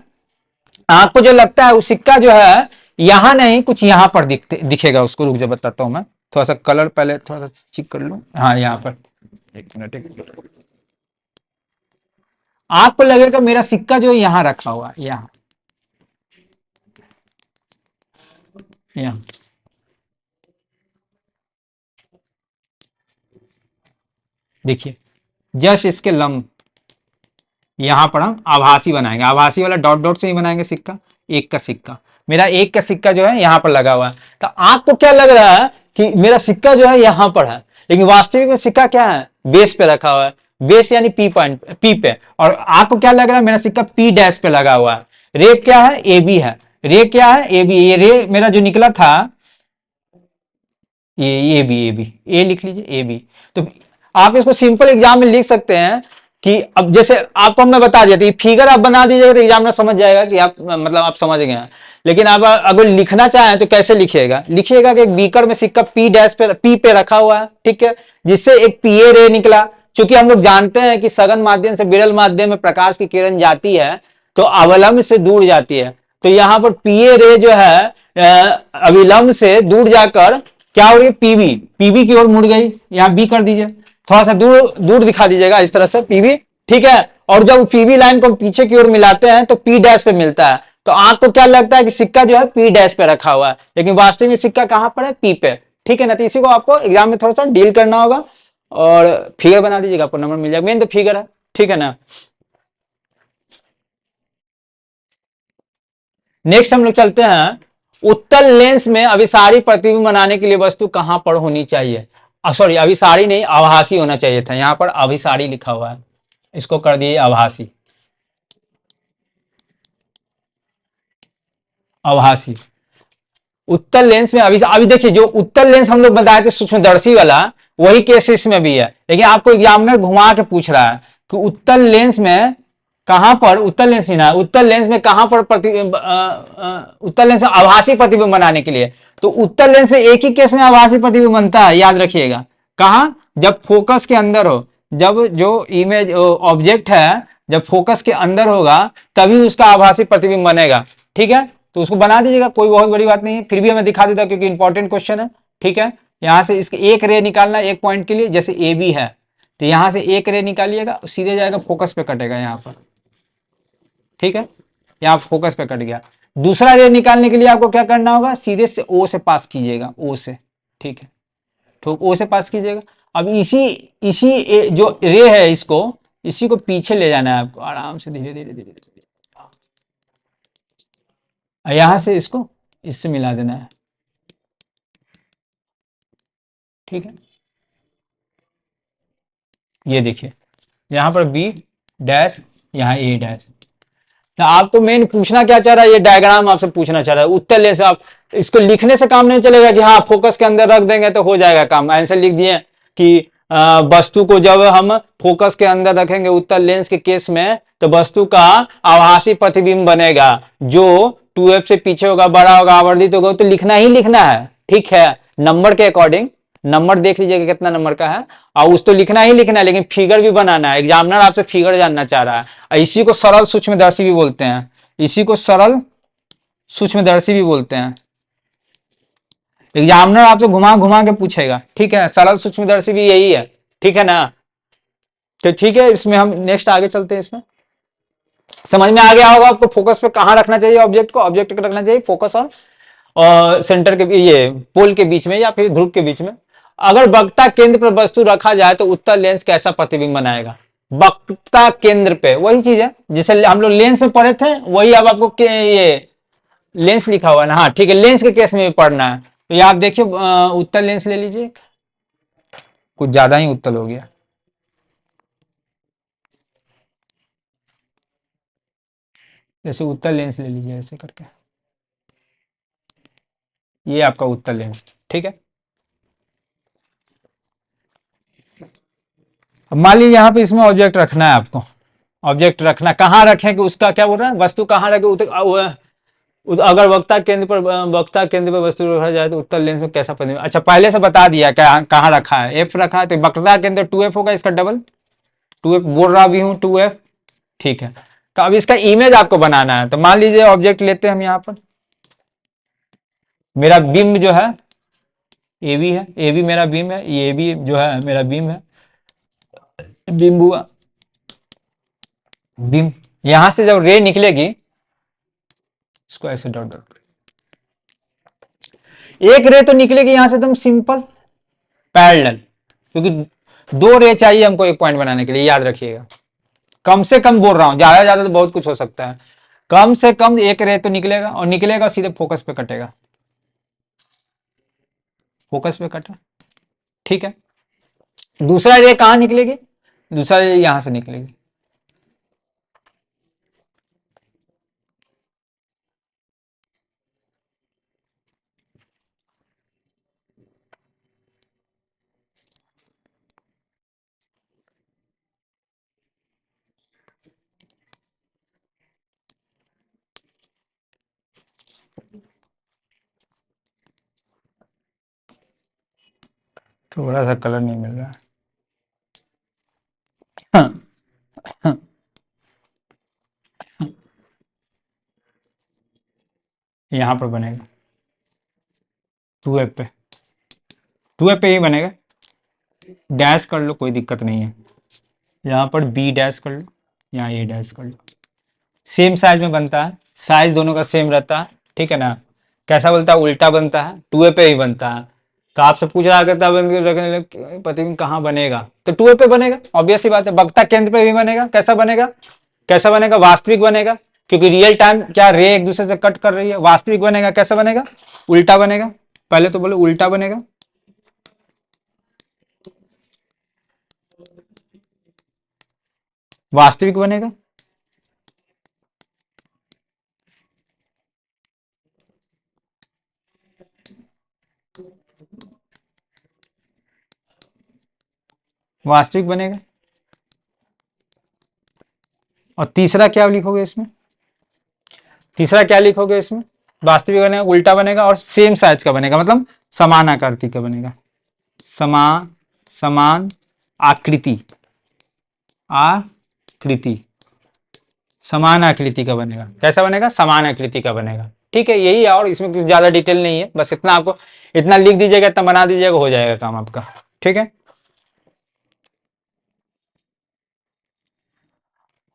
आंख को जो लगता है वो सिक्का जो है यहां नहीं कुछ यहां पर दिखेगा उसको। रुक जा बताता हूं मैं, थोड़ा सा कलर पहले थोड़ा सा चेक कर लूं। हाँ यहां पर, एक मिनट एक मिनट। आंख को लगेगा मेरा सिक्का जो है यहां रखा हुआ है, यहां यहां। देखिए जस्ट इसके लंब यहां पर हम आभासी बनाएंगे, आभासी वाला डॉट डॉट से ही बनाएंगे सिक्का, एक का सिक्का। मेरा एक का सिक्का जो है यहां पर लगा हुआ है, तो आंख को क्या लग रहा है कि मेरा सिक्का जो है यहां पर है, लेकिन वास्तविक में सिक्का क्या है, बेस पे रखा हुआ है, बेस यानी पी पॉइंट, पी पे। और आंख को क्या लग रहा है, मेरा सिक्का पी डैश पे लगा हुआ है। रे क्या है, ए बी है, रे क्या है, ए बी। ये रे मेरा जो निकला था, ये ए बी ए लिख लीजिए, ए बी। तो आप इसको सिंपल एग्जाम में लिख सकते हैं कि अब जैसे आपको मैं बता दिया था, फिगर आप बना दीजिएगा तो एग्जाम में समझ जाएगा कि आप मतलब आप समझ गए हैं। लेकिन आप अगर लिखना चाहें तो कैसे लिखिएगा, लिखिएगा कि एक बीकर में सिक्का पी डैश पे, पी पे रखा हुआ है, ठीक है, जिससे एक पीए रे निकला। चूंकि हम लोग जानते हैं कि सघन माध्यम से विरल माध्यम में प्रकाश की किरण जाती है तो अवलंब से दूर जाती है। तो यहां पर पीए रे जो है अविलंब से दूर जाकर क्या हो रही है, पीबी, पीबी की ओर मुड़ गई। यहां बी कर दीजिए, थोड़ा सा दूर दूर दिखा दीजिएगा इस तरह से, पीबी। ठीक है, और जब पीबी लाइन को पीछे की ओर मिलाते हैं तो पी डैश पे मिलता है। तो आंख को क्या लगता है कि सिक्का जो है पी डैश पे रखा हुआ है, लेकिन वास्तविक में सिक्का कहां पर है, पी पे। ठीक है ना, तो इसी को आपको एग्जाम में थोड़ा सा डील करना होगा और फिगर बना दीजिएगा, आपको नंबर मिल जाएगा। मेन तो फिगर है, ठीक है ना। नेक्स्ट हम लोग चलते हैं, उत्तल लेंस में अभिसारी प्रतिबिंब बनाने के लिए वस्तु कहां पर होनी चाहिए। सॉरी, अभिसारी नहीं, आभासी होना चाहिए था, यहां पर अभिसारी लिखा हुआ है, इसको कर दिए आभासी। आभासी उत्तल लेंस में अभी देखिए, जो उत्तल लेंस हम लोग बताए थे सूक्ष्मदर्शी वाला, वही केस इसमें भी है। लेकिन आपको एग्जामिनर घुमा के पूछ रहा है कि उत्तल लेंस में कहां पर, उत्तल लेंस ही ना, उत्तल लेंस में कहां पर प्रतिबिंब, उत्तल लेंस में आभासी प्रतिबिंब बनाने के लिए। तो उत्तल लेंस में एक ही केस में आभासी प्रतिबिंब बनता है, याद रखिएगा। कहां, जब फोकस के अंदर हो, जब जो इमेज ऑब्जेक्ट है जब फोकस के अंदर होगा तभी उसका आभासी प्रतिबिंब बनेगा। ठीक है, तो उसको बना दीजिएगा, कोई बहुत बड़ी बात नहीं है, फिर भी हमें दिखा देता क्योंकि इंपॉर्टेंट क्वेश्चन है। ठीक है, यहां से इसके एक रे निकालना एक पॉइंट के लिए, जैसे ए बी है तो यहां से एक रे निकालिएगा, सीधे जाएगा फोकस पे कटेगा यहां पर। ठीक है, यहां फोकस पे कट गया। दूसरा रे निकालने के लिए आपको क्या करना होगा, सीधे से ओ से पास कीजिएगा, ओ से। ठीक है, तो ओ से पास कीजिएगा। अब इसी इसी जो रे है इसको, इसी को पीछे ले जाना है आपको, आराम से धीरे धीरे धीरे धीरे, यहां से इसको इससे मिला देना है। ठीक है, ये देखिए यहां पर बी डैश, यहां ए डैश। तो आपको मेन पूछना क्या चाह रहा है, ये डायग्राम आपसे पूछना चाह रहा है। उत्तर ले से आप इसको लिखने से काम नहीं चलेगा कि हाँ फोकस के अंदर रख देंगे तो हो जाएगा काम। आंसर लिख दिए कि वस्तु को जब हम फोकस के अंदर रखेंगे उत्तल लेंस के केस में तो वस्तु का आभासी प्रतिबिंब बनेगा जो 2f से पीछे होगा, बड़ा होगा, आवर्धित होगा। तो लिखना ही लिखना है, ठीक है, नंबर के अकॉर्डिंग। नंबर देख लीजिएगा कितना नंबर का है, और उस तो लिखना ही लिखना है, लेकिन फिगर भी बनाना है। एग्जामिनर आपसे फिगर जानना चाह रहा है। इसी को सरल सूक्ष्मदर्शी भी बोलते हैं, इसी को सरल सूक्ष्मदर्शी भी बोलते हैं। एग्जामिनर आपसे घुमा घुमा के पूछेगा, ठीक है, सरल सूक्ष्मदर्शी भी यही है, ठीक है ना। तो ठीक है, इसमें हम नेक्स्ट आगे चलते हैं। इसमें समझ में आ गया होगा आपको फोकस पे कहां रखना चाहिए ऑब्जेक्ट को, ऑब्जेक्ट को रखना चाहिए फोकस ऑन और सेंटर के, ये पोल के बीच में या फिर ध्रुव के बीच में। अगर वक्ता केंद्र पर वस्तु रखा जाए तो उत्तल लेंस कैसा प्रतिबिंब बनाएगा? वक्ता केंद्र पे, वही चीज है जिसे हम लोग लेंस में पढ़े थे, वही अब आपको ये लेंस लिखा हुआ ना, हाँ ठीक है, लेंस के केस में भी पढ़ना है। तो ये आप देखिए, उत्तल लेंस ले लीजिए, कुछ ज्यादा ही उत्तल हो गया। जैसे उत्तल लेंस ले लीजिए ऐसे करके, ये आपका उत्तल लेंस, ठीक है। अब मान लीजिए यहाँ पे इसमें ऑब्जेक्ट रखना है आपको, ऑब्जेक्ट रखना, कहाँ रखें कि उसका क्या बोल रहा है, वस्तु कहाँ रखे, अगर वक्ता केंद्र पर वस्तु रखा जाए तो उत्तल लेंस में कैसा प्रतिबिंब, अच्छा पहले से बता दिया क्या कहाँ रखा है, एफ रखा है तो वक्ता केंद्र 2f होगा, इसका डबल 2f बोल रहा भी हूँ 2f, ठीक है। तो अब इसका इमेज आपको बनाना है, तो मान लीजिए ऑब्जेक्ट लेते हैं हम यहाँ पर, मेरा बिंब जो है ए बी है, ए बी मेरा बीम है, ये भी जो है मेरा बीम है, बिंब हुआ बिंब। यहां से जब रे निकलेगी, इसको ऐसे डॉट डॉट, एक रे तो निकलेगी यहां से एकदम सिंपल पैरेलल, क्योंकि दो रे चाहिए हमको एक पॉइंट बनाने के लिए, याद रखिएगा। कम से कम बोल रहा हूं, ज्यादा ज्यादा तो बहुत कुछ हो सकता है, कम से कम एक रे तो निकलेगा, और निकलेगा सीधे फोकस पे कटेगा, फोकस पे कटा, ठीक है। दूसरा रे कहां निकलेगी, दूसरा रे यहां से निकलेगी, थोड़ा सा कलर नहीं मिल रहा है। यहां पर बनेगा 2f पे, 2f पे ही बनेगा, डैश कर लो कोई दिक्कत नहीं है, यहां पर बी डैश कर लो, यहाँ ए डैश कर लो, सेम साइज में बनता है, साइज दोनों का सेम रहता है, ठीक है ना। कैसा बनता है, उल्टा बनता है, 2a पे ही बनता है। तो आपसे पूछ रहा है तब प्रतिबिंब कहाँ बनेगा, तो 2a पे बनेगा, ऑब्वियस सी बात है। वक्ता केंद्र पे भी बनेगा, कैसा बनेगा, कैसा बनेगा, वास्तविक बनेगा, क्योंकि रियल टाइम क्या रे एक दूसरे से कट कर रही है, वास्तविक बनेगा, कैसा बनेगा, उल्टा बनेगा, पहले तो बोलो उल्टा बनेगा, वास्तविक बनेगा, वास्तविक बनेगा। और तीसरा क्या लिखोगे इसमें, तीसरा क्या लिखोगे इसमें, वास्तविक बनेगा, उल्टा बनेगा, और सेम साइज का बनेगा, मतलब समान आकृति का बनेगा, समान समान आकृति, आकृति, समान आकृति का बनेगा, कैसा बनेगा, समान आकृति का बनेगा, ठीक है। यही है, और इसमें कुछ ज्यादा डिटेल नहीं है, बस इतना आपको, इतना लिख दीजिएगा, इतना बना दीजिएगा, हो जाएगा काम आपका, ठीक है।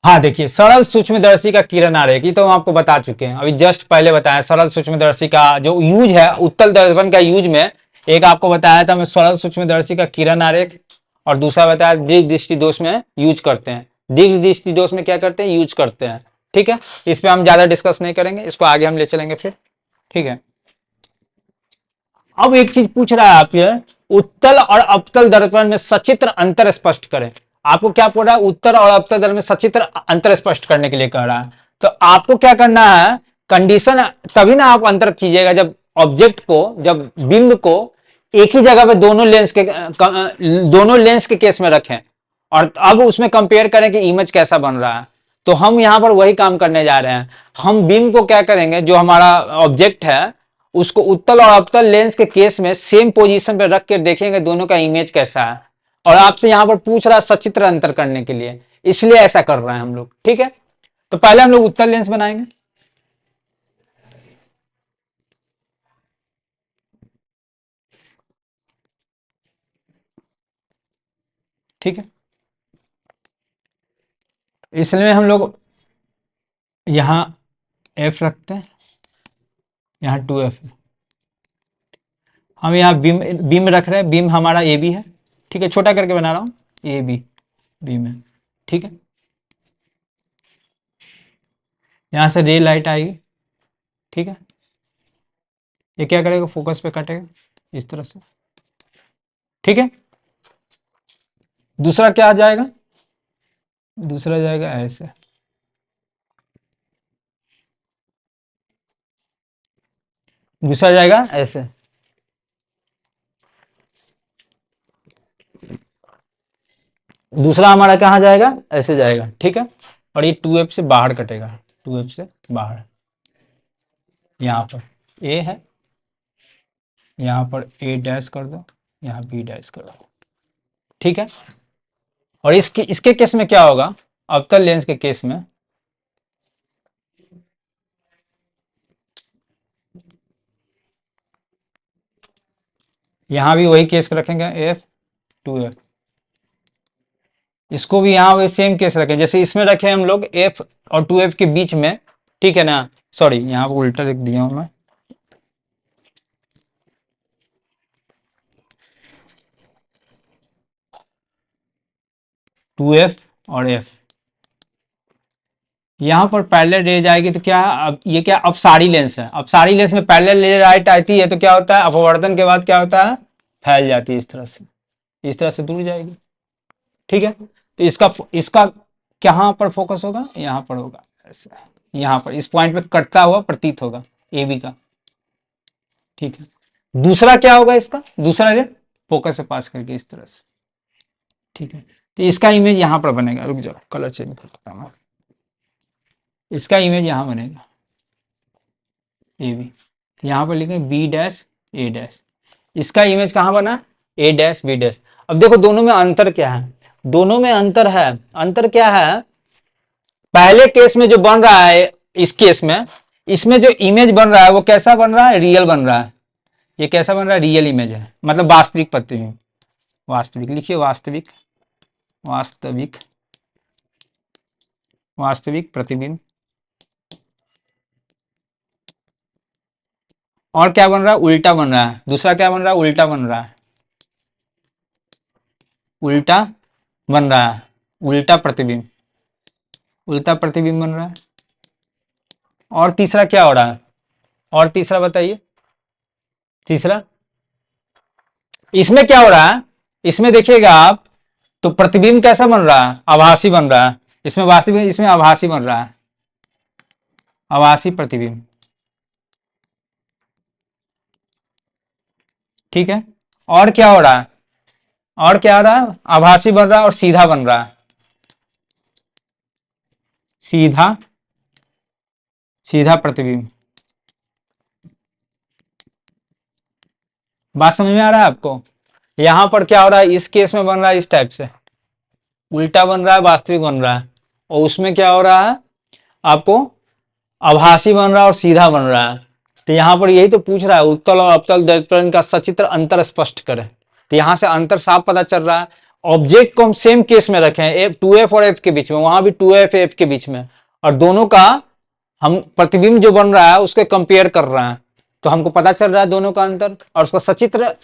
हाँ देखिए, सरल सूक्ष्मदर्शी का किरण आरेख, ये तो हम आपको बता चुके हैं, अभी जस्ट पहले बताया। सरल सूक्ष्मदर्शी का जो यूज है, उत्तल दर्पण का यूज में एक आपको बताया था मैं, सरल सूक्ष्मदर्शी का किरण आरेख, और दूसरा बताया दीर्घ दृष्टि दोष में यूज करते हैं, दीर्घ दृष्टि दोष में क्या करते हैं, यूज करते हैं, ठीक है। इस पे हम ज्यादा डिस्कस नहीं करेंगे, इसको आगे हम ले चलेंगे फिर, ठीक है। अब एक चीज पूछ रहा है आपके, उत्तल और अवतल दर्पण में सचित्र अंतर स्पष्ट करें। आपको क्या बोल रहा है, उत्तल और अवतल दर्पण में सचित्र अंतर स्पष्ट करने के लिए कह रहा है। तो आपको क्या करना है, कंडीशन तभी ना आप अंतर कीजिएगा, जब ऑब्जेक्ट को, जब बिंब को एक ही जगह पे दोनों लेंस के केस में रखें, और अब उसमें कंपेयर करें कि इमेज कैसा बन रहा है। तो हम यहां पर वही काम करने जा रहे हैं। हम बिंब को क्या करेंगे, जो हमारा ऑब्जेक्ट है उसको उत्तल और अवतल लेंस के केस में सेम पोजीशन पे रख के देखेंगे दोनों का इमेज कैसा है। और आपसे यहां पर पूछ रहा है सचित्र अंतर करने के लिए, इसलिए ऐसा कर रहे हैं हम लोग, ठीक है। तो पहले हम लोग उत्तल लेंस बनाएंगे, ठीक है, इसलिए हम लोग यहाँ एफ रखते हैं, यहाँ 2f, हम यहाँ बीम बीम रख रहे हैं, बीम हमारा ए बी है, ठीक है, छोटा करके बना रहा हूँ, ए बी बीम है, ठीक है। यहाँ से रे लाइट आएगी, ठीक है, ये क्या करेगा, फोकस पे काटेगा इस तरह से, ठीक है। दूसरा क्या आ जाएगा, दूसरा जाएगा ऐसे, दूसरा जाएगा ऐसे, दूसरा हमारा कहाँ जाएगा, ऐसे जाएगा, ठीक है। और ये 2f से बाहर कटेगा, 2f से बाहर, यहाँ पर ए है, यहाँ पर ए डैश कर दो, यहाँ बी डैश कर दो, ठीक है। और इसके केस में क्या होगा, अवतल लेंस के केस में यहां भी वही केस रखेंगे, एफ 2f, इसको भी यहाँ वही सेम केस रखें जैसे इसमें रखे हम लोग एफ और 2f के बीच में, ठीक है ना, सॉरी यहाँ पर उल्टा लिख दिया हूं मैं, टू एफ और एफ, यहाँ पर पैरेलल रे जाएगी तो क्या, अब ये क्या अपसारी लेंस है, अपसारी लेंस में पैरेलल रे लाइट आती है तो क्या होता है, अपवर्तन के बाद क्या होता है, फैल जाती है इस तरह से, इस तरह से दूर जाएगी, ठीक है। तो इसका इसका कहाँ पर फोकस होगा, यहाँ पर होगा ऐसे, यहाँ पर इस पॉइंट पे कटता हुआ प्रतीत होगा ए बी का, ठीक है। दूसरा क्या होगा इसका, दूसरा रे फोकस से पास करके इस तरह से, ठीक है। तो इसका इमेज यहाँ पर बनेगा, रुक जाओ कलर चेंज करता हूँ, इसका इमेज यहाँ बनेगा ए बी, यहाँ पर लिखेंगे बी डैश ए डैश, इसका इमेज कहाँ बना, ए डैश बी डैश। अब देखो दोनों में अंतर क्या है, दोनों में अंतर है, अंतर क्या है, पहले केस में जो बन रहा है, इस केस में इसमें जो इमेज बन रहा है वो कैसा बन रहा है, रियल बन रहा है, ये कैसा बन रहा है, रियल इमेज है, मतलब वास्तविक प्रतिबिंब, वास्तविक लिखिए, वास्तविक, वास्तविक, वास्तविक प्रतिबिंब। और क्या बन रहा है, उल्टा बन रहा है, दूसरा क्या बन रहा है, उल्टा बन रहा है, उल्टा बन रहा है, उल्टा प्रतिबिंब, उल्टा प्रतिबिंब बन रहा है। और तीसरा क्या हो रहा है, और तीसरा बताइए, तीसरा इसमें क्या हो रहा है, इसमें देखिएगा आप तो प्रतिबिंब कैसा बन रहा है, आभासी बन रहा है, इसमें वास्तविक, इसमें आभासी बन रहा है, आभासी प्रतिबिंब, ठीक है। और क्या हो रहा है, और क्या हो रहा है, आभासी बन रहा है और सीधा बन रहा है, सीधा, सीधा प्रतिबिंब, बात समझ में आ रहा है आपको। यहां पर क्या हो रहा है, इस केस में बन रहा है इस टाइप से, उल्टा बन रहा है, वास्तविक बन रहा है, और उसमें क्या हो रहा है आपको, आभासी बन रहा है और सीधा बन रहा है। तो यहां पर यही तो पूछ रहा है, उत्तल और अवतल दर्पण का सचित्र अंतर स्पष्ट करें, तो यहां से अंतर साफ पता चल रहा है। ऑब्जेक्ट को हम सेम केस में रखे हैं, एफ 2f और एफ के बीच में, वहां भी 2f एफ के बीच में, और दोनों का हम प्रतिबिंब जो बन रहा है उसके कंपेयर कर रहे हैं, तो हमको पता चल रहा है दोनों का अंतर, और उसका सचित्र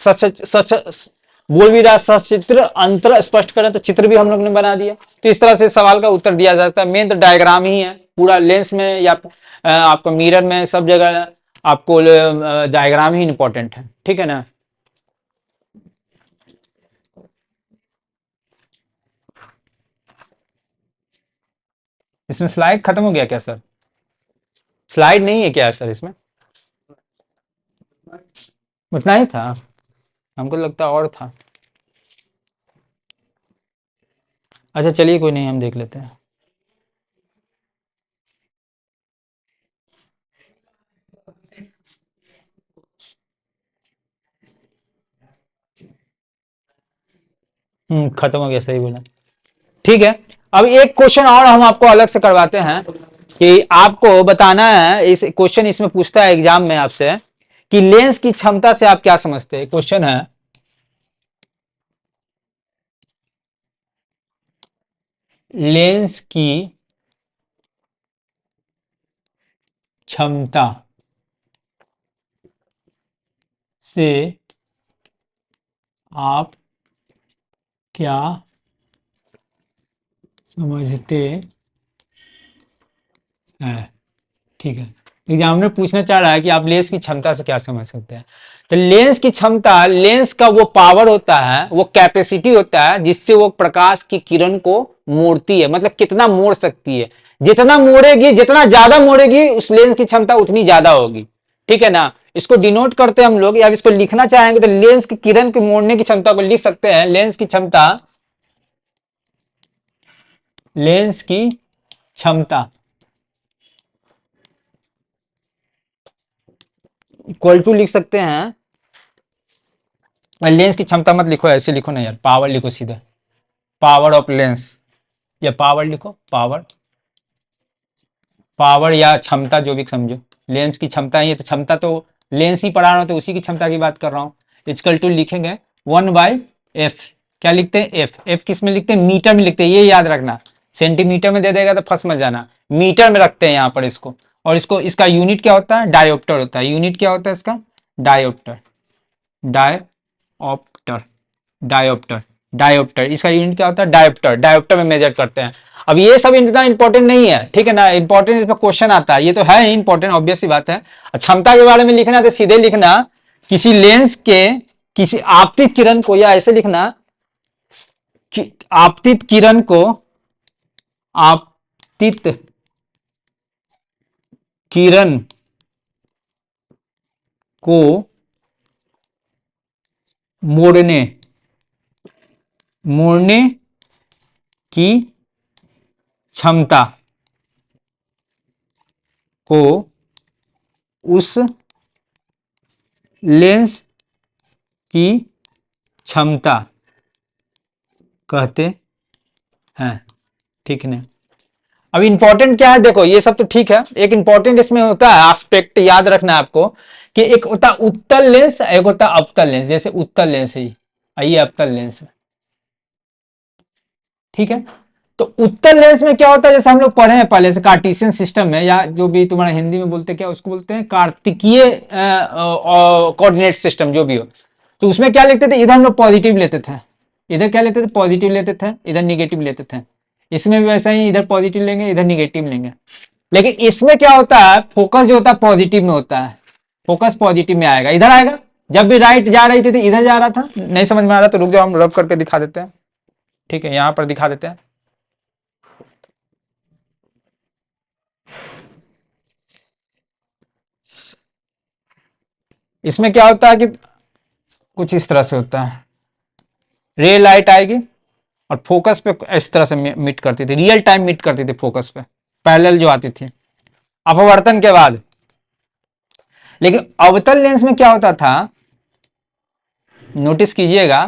बोल भी रहा, सचित्र अंतर स्पष्ट करें, तो चित्र भी हम लोग ने बना दिया। तो इस तरह से सवाल का उत्तर दिया जाता है, मेन तो डायग्राम ही है, पूरा लेंस में या आपको मिरर में सब जगह आपको डायग्राम ही इंपॉर्टेंट है, ठीक है ना। इसमें स्लाइड खत्म हो गया क्या सर, स्लाइड नहीं है क्या सर इसमें, उतना ही था, हमको लगता और था। अच्छा चलिए कोई नहीं, हम देख लेते हैं। खत्म हो गया, सही बोला, ठीक है। अब एक क्वेश्चन और हम आपको अलग से करवाते हैं, कि आपको बताना है, इस क्वेश्चन इसमें पूछता है एग्जाम में आपसे, कि लेंस की क्षमता से आप क्या समझते हैं, क्वेश्चन है, लेंस की क्षमता से आप क्या समझते हैं? ठीक है, एग्जामिनर पूछना चाह रहा है कि आप लेंस की क्षमता से क्या समझ सकते हैं। तो लेंस की क्षमता, लेंस का वो पावर होता है, वो कैपेसिटी होता है जिससे वो प्रकाश की किरण को मोड़ती है, मतलब कितना मोड़ सकती है। जितना मोड़ेगी, जितना ज्यादा मोड़ेगी, उस लेंस की क्षमता उतनी ज्यादा होगी। ठीक है ना, इसको डिनोट करते हैं हम लोग, या इसको लिखना चाहेंगे तो लेंस की किरण के मोड़ने की क्षमता को लिख सकते हैं, लेंस की क्षमता, लेंस की क्षमता इक्वल टू लिख सकते हैं। लेंस की क्षमता मत लिखो, ऐसे लिखो ना यार, पावर लिखो सीधा, पावर ऑफ लेंस, या पावर लिखो, पावर, पावर या क्षमता जो भी समझो। लेंस की क्षमता ही है, तो क्षमता तो लेंस ही पढ़ा रहा हूं, तो उसी की क्षमता की बात कर रहा हूं। इक्वल टू लिखेंगे 1/f, क्या लिखते हैं, एफ, एफ किस में लिखते हैं, मीटर में लिखते हैं, ये याद रखना। सेंटीमीटर में दे देगा तो फंस मत जाना, मीटर में रखते हैं यहाँ पर इसको। और इसको, इसका यूनिट क्या होता है, डायोप्टर होता है। यूनिट क्या होता है इसका, डायोप्टर, डायोप्टर, डायोप्टर, डायोप्टर, इसका यूनिट क्या होता है, डायोप्टर, डायोप्टर में मेजर करते हैं। अब ये सब इतना इंपॉर्टेंट नहीं है, ठीक है ना, इंपॉर्टेंट इसमें क्वेश्चन आता है, ये तो है इंपॉर्टेंट, ऑब्वियस सी बात है। क्षमता के बारे में लिखना तो सीधे लिखना, किसी लेंस के किसी आपतित किरण को, या ऐसे लिखना कि आपतित किरण को, आपतित किरण को मोड़ने, मोड़ने की क्षमता को उस लेंस की क्षमता कहते हैं। ठीक है, अब इंपॉर्टेंट क्या है, देखो ये सब तो ठीक है, एक इंपॉर्टेंट इसमें होता है एस्पेक्ट, याद रखना है आपको, कि एक होता उत्तल लेंस, एक होता अवतल लेंस। जैसे उत्तल लेंस है, आइए अवतल लेंस है, ठीक है। तो उत्तल लेंस में क्या होता है, जैसे हम लोग पढ़े हैं पहले से कार्टेशियन सिस्टम में, या जो भी तुम्हारा हिंदी में बोलते हैं, क्या उसको बोलते हैं, कार्तिकीय कोऑर्डिनेट सिस्टम, जो भी हो। तो उसमें क्या लिखते थे, इधर हम लोग पॉजिटिव लेते थे, इधर क्या लेते थे, पॉजिटिव लेते थे, इधर निगेटिव लेते थे। इसमें भी वैसा ही, इधर पॉजिटिव लेंगे, इधर निगेटिव लेंगे। लेकिन इसमें क्या होता है, फोकस जो होता है पॉजिटिव में होता है, फोकस पॉजिटिव में आएगा, इधर आएगा। जब भी राइट जा रही थी तो इधर जा रहा था, नहीं समझ में आ रहा तो रुक जाओ, हम रब करके दिखा देते हैं। ठीक है, यहां पर दिखा देते हैं। इसमें क्या होता है कि कुछ इस तरह से होता है, रे लाइट आएगी और फोकस पे इस तरह से मीट करती थी, रियल टाइम मीट करती थी फोकस पे, पैरेलल जो आती थी अपवर्तन के बाद। लेकिन अवतल लेंस में क्या होता था, नोटिस कीजिएगा,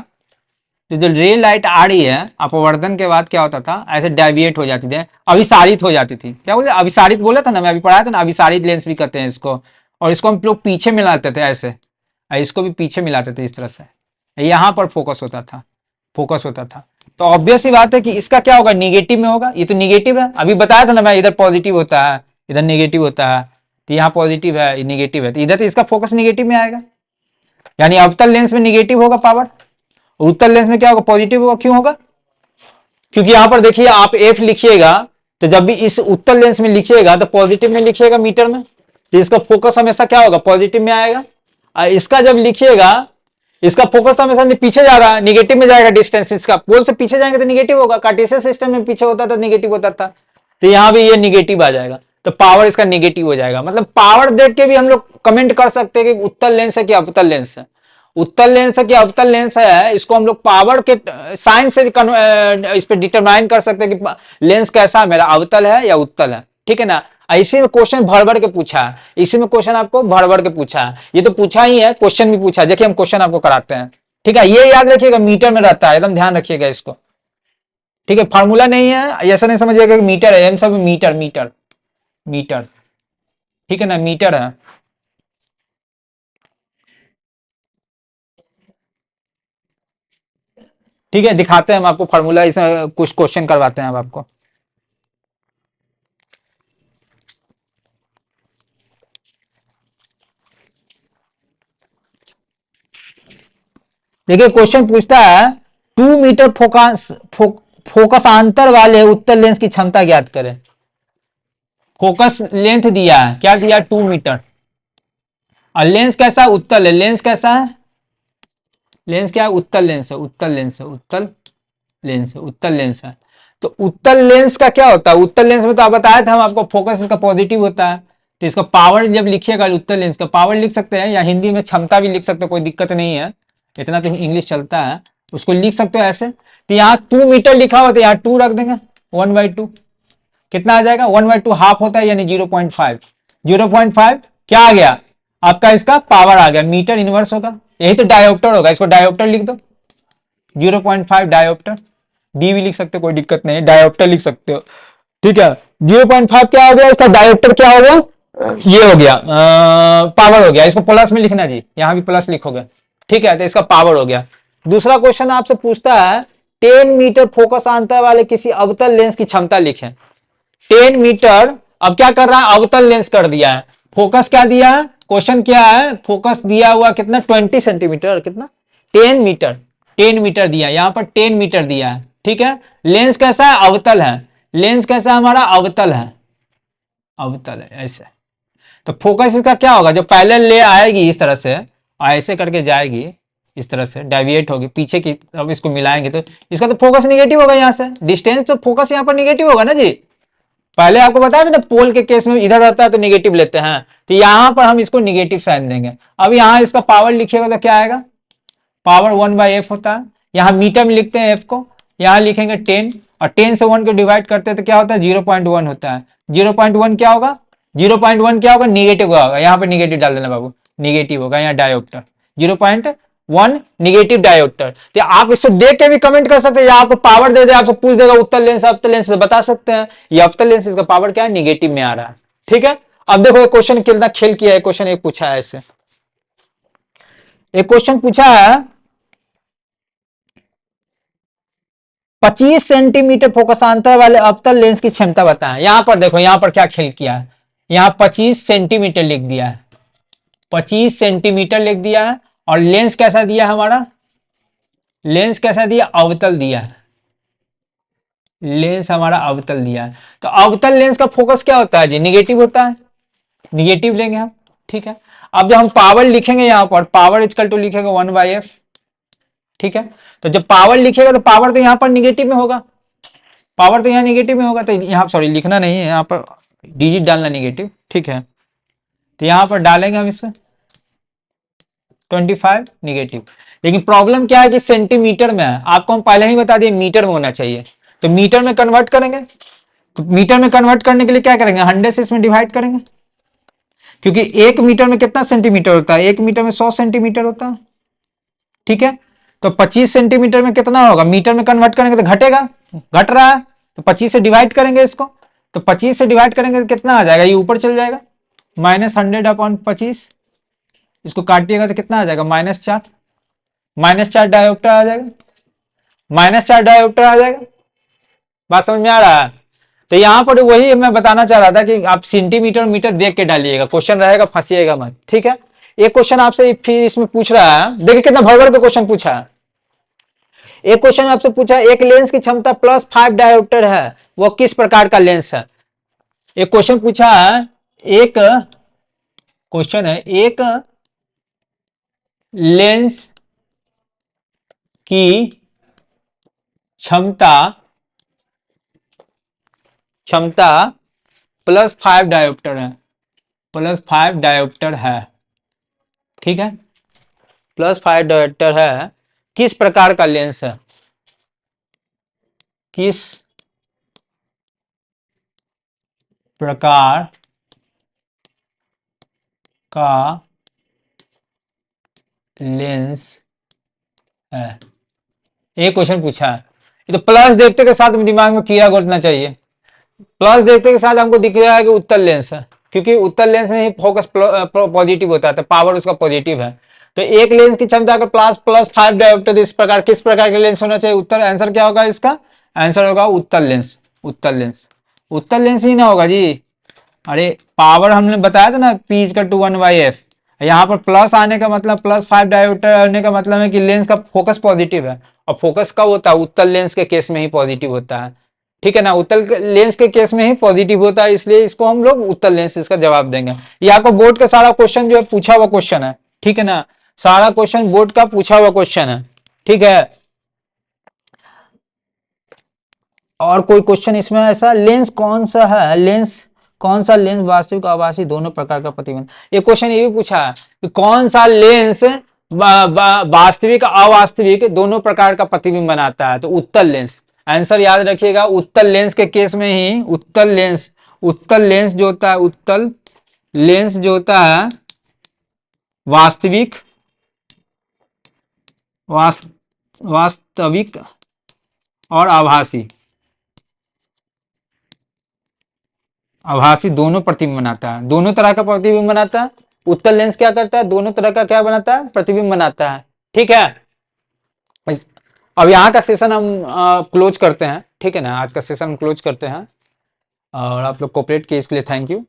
तो जो रे लाइट आ रही है अपवर्तन के बाद क्या होता था, ऐसे डेविएट हो जाती थी, अभिसारित हो जाती थी। क्या बोले, अभिसारित बोला था ना, मैं अभी पढ़ाया था ना, अभिसारित लेंस भी कहते हैं इसको। और इसको हम लोग पीछे मिलाते थे ऐसे, इसको भी पीछे मिलाते थे इस तरह से, यहां पर फोकस होता था, फोकस होता था। तो ऑब्वियस ही बात है कि इसका क्या होगा, निगेटिव में होगा, ये तो निगेटिव है, अभी बताया था ना मैं, इधर पॉजिटिव होता है, इधर निगेटिव होता है, तो यहाँ पॉजिटिव है, निगेटिव है, तो इधर तो इसका फोकस निगेटिव में आएगा, यानी अवतल लेंस में निगेटिव होगा पावर, उत्तल लेंस में क्या होगा, पॉजिटिव होगा। क्यों होगा, क्योंकि यहां पर देखिए, आप एफ लिखिएगा, तो जब भी इस उत्तल लेंस में लिखिएगा तो पॉजिटिव में लिखिएगा मीटर में, तो इसका फोकस हमेशा क्या होगा, पॉजिटिव में आएगा। और इसका जब लिखिएगा, इसका फोकस तो हमेशा पीछे जा रहा है, निगेटिव में जाएगा, डिस्टेंस इसका पोल से पीछे जाएंगे तो निगेटिव होगा, कार्टेशियन सिस्टम में पीछे होता था निगेटिव होता था, तो यहां भी ये निगेटिव आ जाएगा, तो पावर इसका निगेटिव हो जाएगा। मतलब पावर देख के भी हम लोग कमेंट कर सकते हैं कि उत्तल लेंस है कि अवतल लेंस है, उत्तल लेंस है कि अवतल लेंस है, इसको हम लोग पावर के साइन से भी इस पे डिटरमाइन कर सकते हैं कि लेंस कैसा है मेरा, अवतल है या उत्तल है। ठीक है ना, इसी में क्वेश्चन भर भर के पूछा है, इसी में क्वेश्चन आपको भर भर के पूछा है, ये तो पूछा ही है, क्वेश्चन भी पूछा है, देखिए हम क्वेश्चन आपको कराते हैं। ठीक है, ये याद रखिएगा, मीटर में रहता है, एकदम ध्यान रखिएगा इसको। ठीक है, फार्मूला नहीं है, ऐसा नहीं समझिएगा कि मीटर है, हम सब मीटर, मीटर, मीटर। ठीक है ना, मीटर है। ठीक है, दिखाते हैं हम आपको फार्मूला, इसमें कुछ क्वेश्चन करवाते हैं हम आपको। देखिए क्वेश्चन पूछता है 2 मीटर फोकसांतर वाले उत्तल लेंस की क्षमता ज्ञात करें। फोकस लेंथ दिया है, क्या दिया, 2 मीटर, और लेंस कैसा, उत्तल है। लेंस कैसा है, लेंस क्या है, उत्तल लेंस है, उत्तल लेंस है, उत्तल लेंस है, उत्तल लेंस है। तो उत्तल लेंस का क्या होता है, उत्तल लेंस में तो आप बताया था हम आपको, फोकस इसका पॉजिटिव होता है। तो इसका पावर जब लिखिएगा, उत्तल लेंस का पावर लिख सकते हैं, या हिंदी में क्षमता भी लिख सकते हो, कोई दिक्कत नहीं है, इतना तो इंग्लिश चलता है, उसको लिख सकते हो ऐसे। तो यहाँ 2 मीटर लिखा हुआ, तो यहाँ 2 रख देंगे, 1/2 कितना आ जाएगा, 1/2 हाफ होता है, यानी 0.5, 0.5 क्या आ गया आपका, इसका पावर आ गया, मीटर इनवर्स होगा, यही तो डायोप्टर होगा, इसको डायोप्टर लिख दो, 0.5 डायोप्टर, डी भी लिख सकते हो, कोई दिक्कत नहीं है, डायोप्टर लिख सकते हो, ठीक है। 0.5 क्या हो गया, इसका डायोप्टर क्या हो गया, ये हो गया पावर हो गया, इसको प्लस में लिखना जी, यहां भी प्लस लिखोगे, ठीक है, तो इसका पावर हो गया। दूसरा क्वेश्चन आपसे पूछता है 10 मीटर फोकस अंतर वाले किसी अवतल लेंस की क्षमता लिखें। 10 मीटर, अब क्या कर रहा है, अवतल लेंस कर दिया है, फोकस क्या दिया है, क्वेश्चन क्या है, फोकस दिया हुआ कितना, 20 सेंटीमीटर, कितना, 10 मीटर, 10 मीटर दिया, यहां पर 10 मीटर दिया है, ठीक है। लेंस कैसा है, अवतल है, लेंस कैसा हमारा, अवतल है, अवतल है ऐसे। तो फोकस इसका क्या होगा, जब पैरेलल ले आएगी इस तरह से, ऐसे करके जाएगी, इस तरह से डेविएट होगी पीछे की, अब इसको मिलाएंगे तो इसका तो फोकस निगेटिव होगा, यहां से डिस्टेंस, तो फोकस यहां पर निगेटिव होगा ना जी। पहले आपको बताया था ना, पोल के केस में इधर रहता है तो निगेटिव लेते हैं, तो यहां पर हम इसको निगेटिव साइन देंगे। अब यहां इसका पावर लिखिएगा तो क्या आएगा, पावर 1/f होता है, यहां मीटर में लिखते हैं f को, यहां लिखेंगे 10, और 10 से 1 को डिवाइड करते हैं तो क्या होता है, 0.1 होता है। 0.1 क्या होगा, 0.1 क्या होगा, निगेटिव होगा, यहां पर निगेटिव डाल देना बाबू, निगेटिव होगा, यहाँ डायोप्टर 0.1 निगेटिव डायोप्टर। तो आप इसको देख के भी कमेंट कर सकते हैं, या आपको पावर दे दे, आपसे पूछ देगा उत्तल लेंस अवतल लेंस, बता सकते हैं ये अवतल लेंस, इसका पावर क्या है, निगेटिव में आ रहा है, ठीक है। अब देखो ये क्वेश्चन कितना खेल किया है, क्वेश्चन एक पूछा है ऐसे, एक क्वेश्चन पूछा है 25 सेंटीमीटर फोकसांतर वाले अवतल लेंस की क्षमता बताएं। यहां पर देखो, यहां पर क्या खेल किया है, यहां 25 सेंटीमीटर लिख दिया है, 25 सेंटीमीटर लिख दिया है, और लेंस कैसा दिया हमारा, लेंस कैसा दिया, अवतल दिया है, लेंस हमारा अवतल दिया है। तो अवतल लेंस का फोकस क्या होता है जी, निगेटिव होता है, निगेटिव लेंगे हम, ठीक है। अब जब हम पावर लिखेंगे, यहां पर पावर इजकल टू लिखेंगे 1/f, ठीक है। तो जब पावर लिखेगा तो पावर तो यहां पर निगेटिव में होगा, पावर तो यहाँ निगेटिव में होगा, तो यहाँ सॉरी लिखना नहीं है, यहाँ पर डिजिट डालना निगेटिव, ठीक है। तो यहाँ पर डालेंगे हम इसमें 25 निगेटिव, लेकिन प्रॉब्लम क्या है कि सेंटीमीटर में है, आपको हम पहले ही बता दिए मीटर में होना चाहिए, तो मीटर में कन्वर्ट करेंगे, तो मीटर में कन्वर्ट करने के लिए क्या करेंगे, 100 से इसमें डिवाइड करेंगे, क्योंकि 1 मीटर में कितना सेंटीमीटर होता है, 1 मीटर में 100 सेंटीमीटर होता है, ठीक है। तो 25 सेंटीमीटर में कितना होगा, मीटर में कन्वर्ट करेंगे तो घटेगा, घट रहा है, तो 25 से डिवाइड करेंगे इसको, तो 25 से डिवाइड करेंगे तो कितना आ जाएगा, ये ऊपर चल जाएगा, -100/25, इसको काटिएगा तो कितना आ जाएगा, -4, -4 डायोप्टर आ जाएगा, -4 डायोप्टर आ जाएगा, बात समझ में आ रहा है। तो यहां पर वही मैं बताना चाह रहा था कि आप सेंटीमीटर मीटर देख के डालिएगा, क्वेश्चन रहेगा, फंसिएगा मत, ठीक है। एक क्वेश्चन आपसे फिर इसमें पूछ रहा है, देखिए कितना भरभर का क्वेश्चन पूछा है। एक क्वेश्चन आपसे पूछा, एक लेंस की क्षमता +5 डायोप्टर है, वो किस प्रकार का लेंस है। एक क्वेश्चन पूछा है, एक क्वेश्चन है, एक लेंस की क्षमता क्षमता +5 डायोप्टर है, +5 डायोप्टर है, ठीक है, +5 डायोप्टर है, किस प्रकार का लेंस है, किस प्रकार का लेंस है, एक क्वेश्चन पूछा है। ये तो प्लस देखते के साथ दिमाग में कीड़ा घुसना चाहिए, प्लस देखते के साथ हमको दिख रहा है कि उत्तल लेंस है, क्योंकि उत्तल लेंस में ही फोकस पॉजिटिव होता है, तो पावर उसका पॉजिटिव है। तो एक लेंस की क्षमता अगर +5 डायोप्टर, इस प्रकार किस प्रकार के लेंस होना चाहिए, उत्तर आंसर क्या होगा इसका, आंसर होगा उत्तल लेंस, उत्तल लेंस, उत्तल लेंस ही ना होगा जी। अरे पावर हमने बताया था ना, P = 1/f, यहाँ पर प्लस आने का मतलब, +5 डायोमीटर आने का मतलब है कि लेंस का फोकस पॉजिटिव है, और फोकस कब होता है, उत्तल लेंस के केस में ही पॉजिटिव होता है। ठीक है ना, उत्तल लेंस के केस में ही पॉजिटिव होता है, इसलिए इसको हम लोग उत्तल लेंस इसका जवाब देंगे। ये आपको बोर्ड का सारा क्वेश्चन जो है पूछा हुआ क्वेश्चन है। ठीक है ना, सारा क्वेश्चन बोर्ड का पूछा हुआ क्वेश्चन है। ठीक है, और कोई क्वेश्चन इसमें ऐसा, लेंस कौन सा है, लेंस कौन सा लेंस वास्तविक और आभासी दोनों प्रकार का प्रतिबिंब, ये क्वेश्चन ये भी पूछा है कि कौन सा लेंस वास्तविक अवास्तविक दोनों प्रकार का प्रतिबिंब बनाता है, तो उत्तल लेंस। आंसर याद रखिएगा, उत्तल लेंस के केस में ही, उत्तल लेंस जो होता है, उत्तल लेंस जो होता है वास्तविक वास्तविक और आभासी, आभासी दोनों प्रतिबिंब बनाता है, दोनों तरह का प्रतिबिंब बनाता है। उत्तल लेंस क्या करता है, दोनों तरह का क्या बनाता है, प्रतिबिंब बनाता है। ठीक है, अब यहाँ का सेशन हम क्लोज करते हैं। ठीक है ना, आज का सेशन क्लोज करते हैं, और आप लोग कोऑपरेट किए इसके लिए थैंक यू।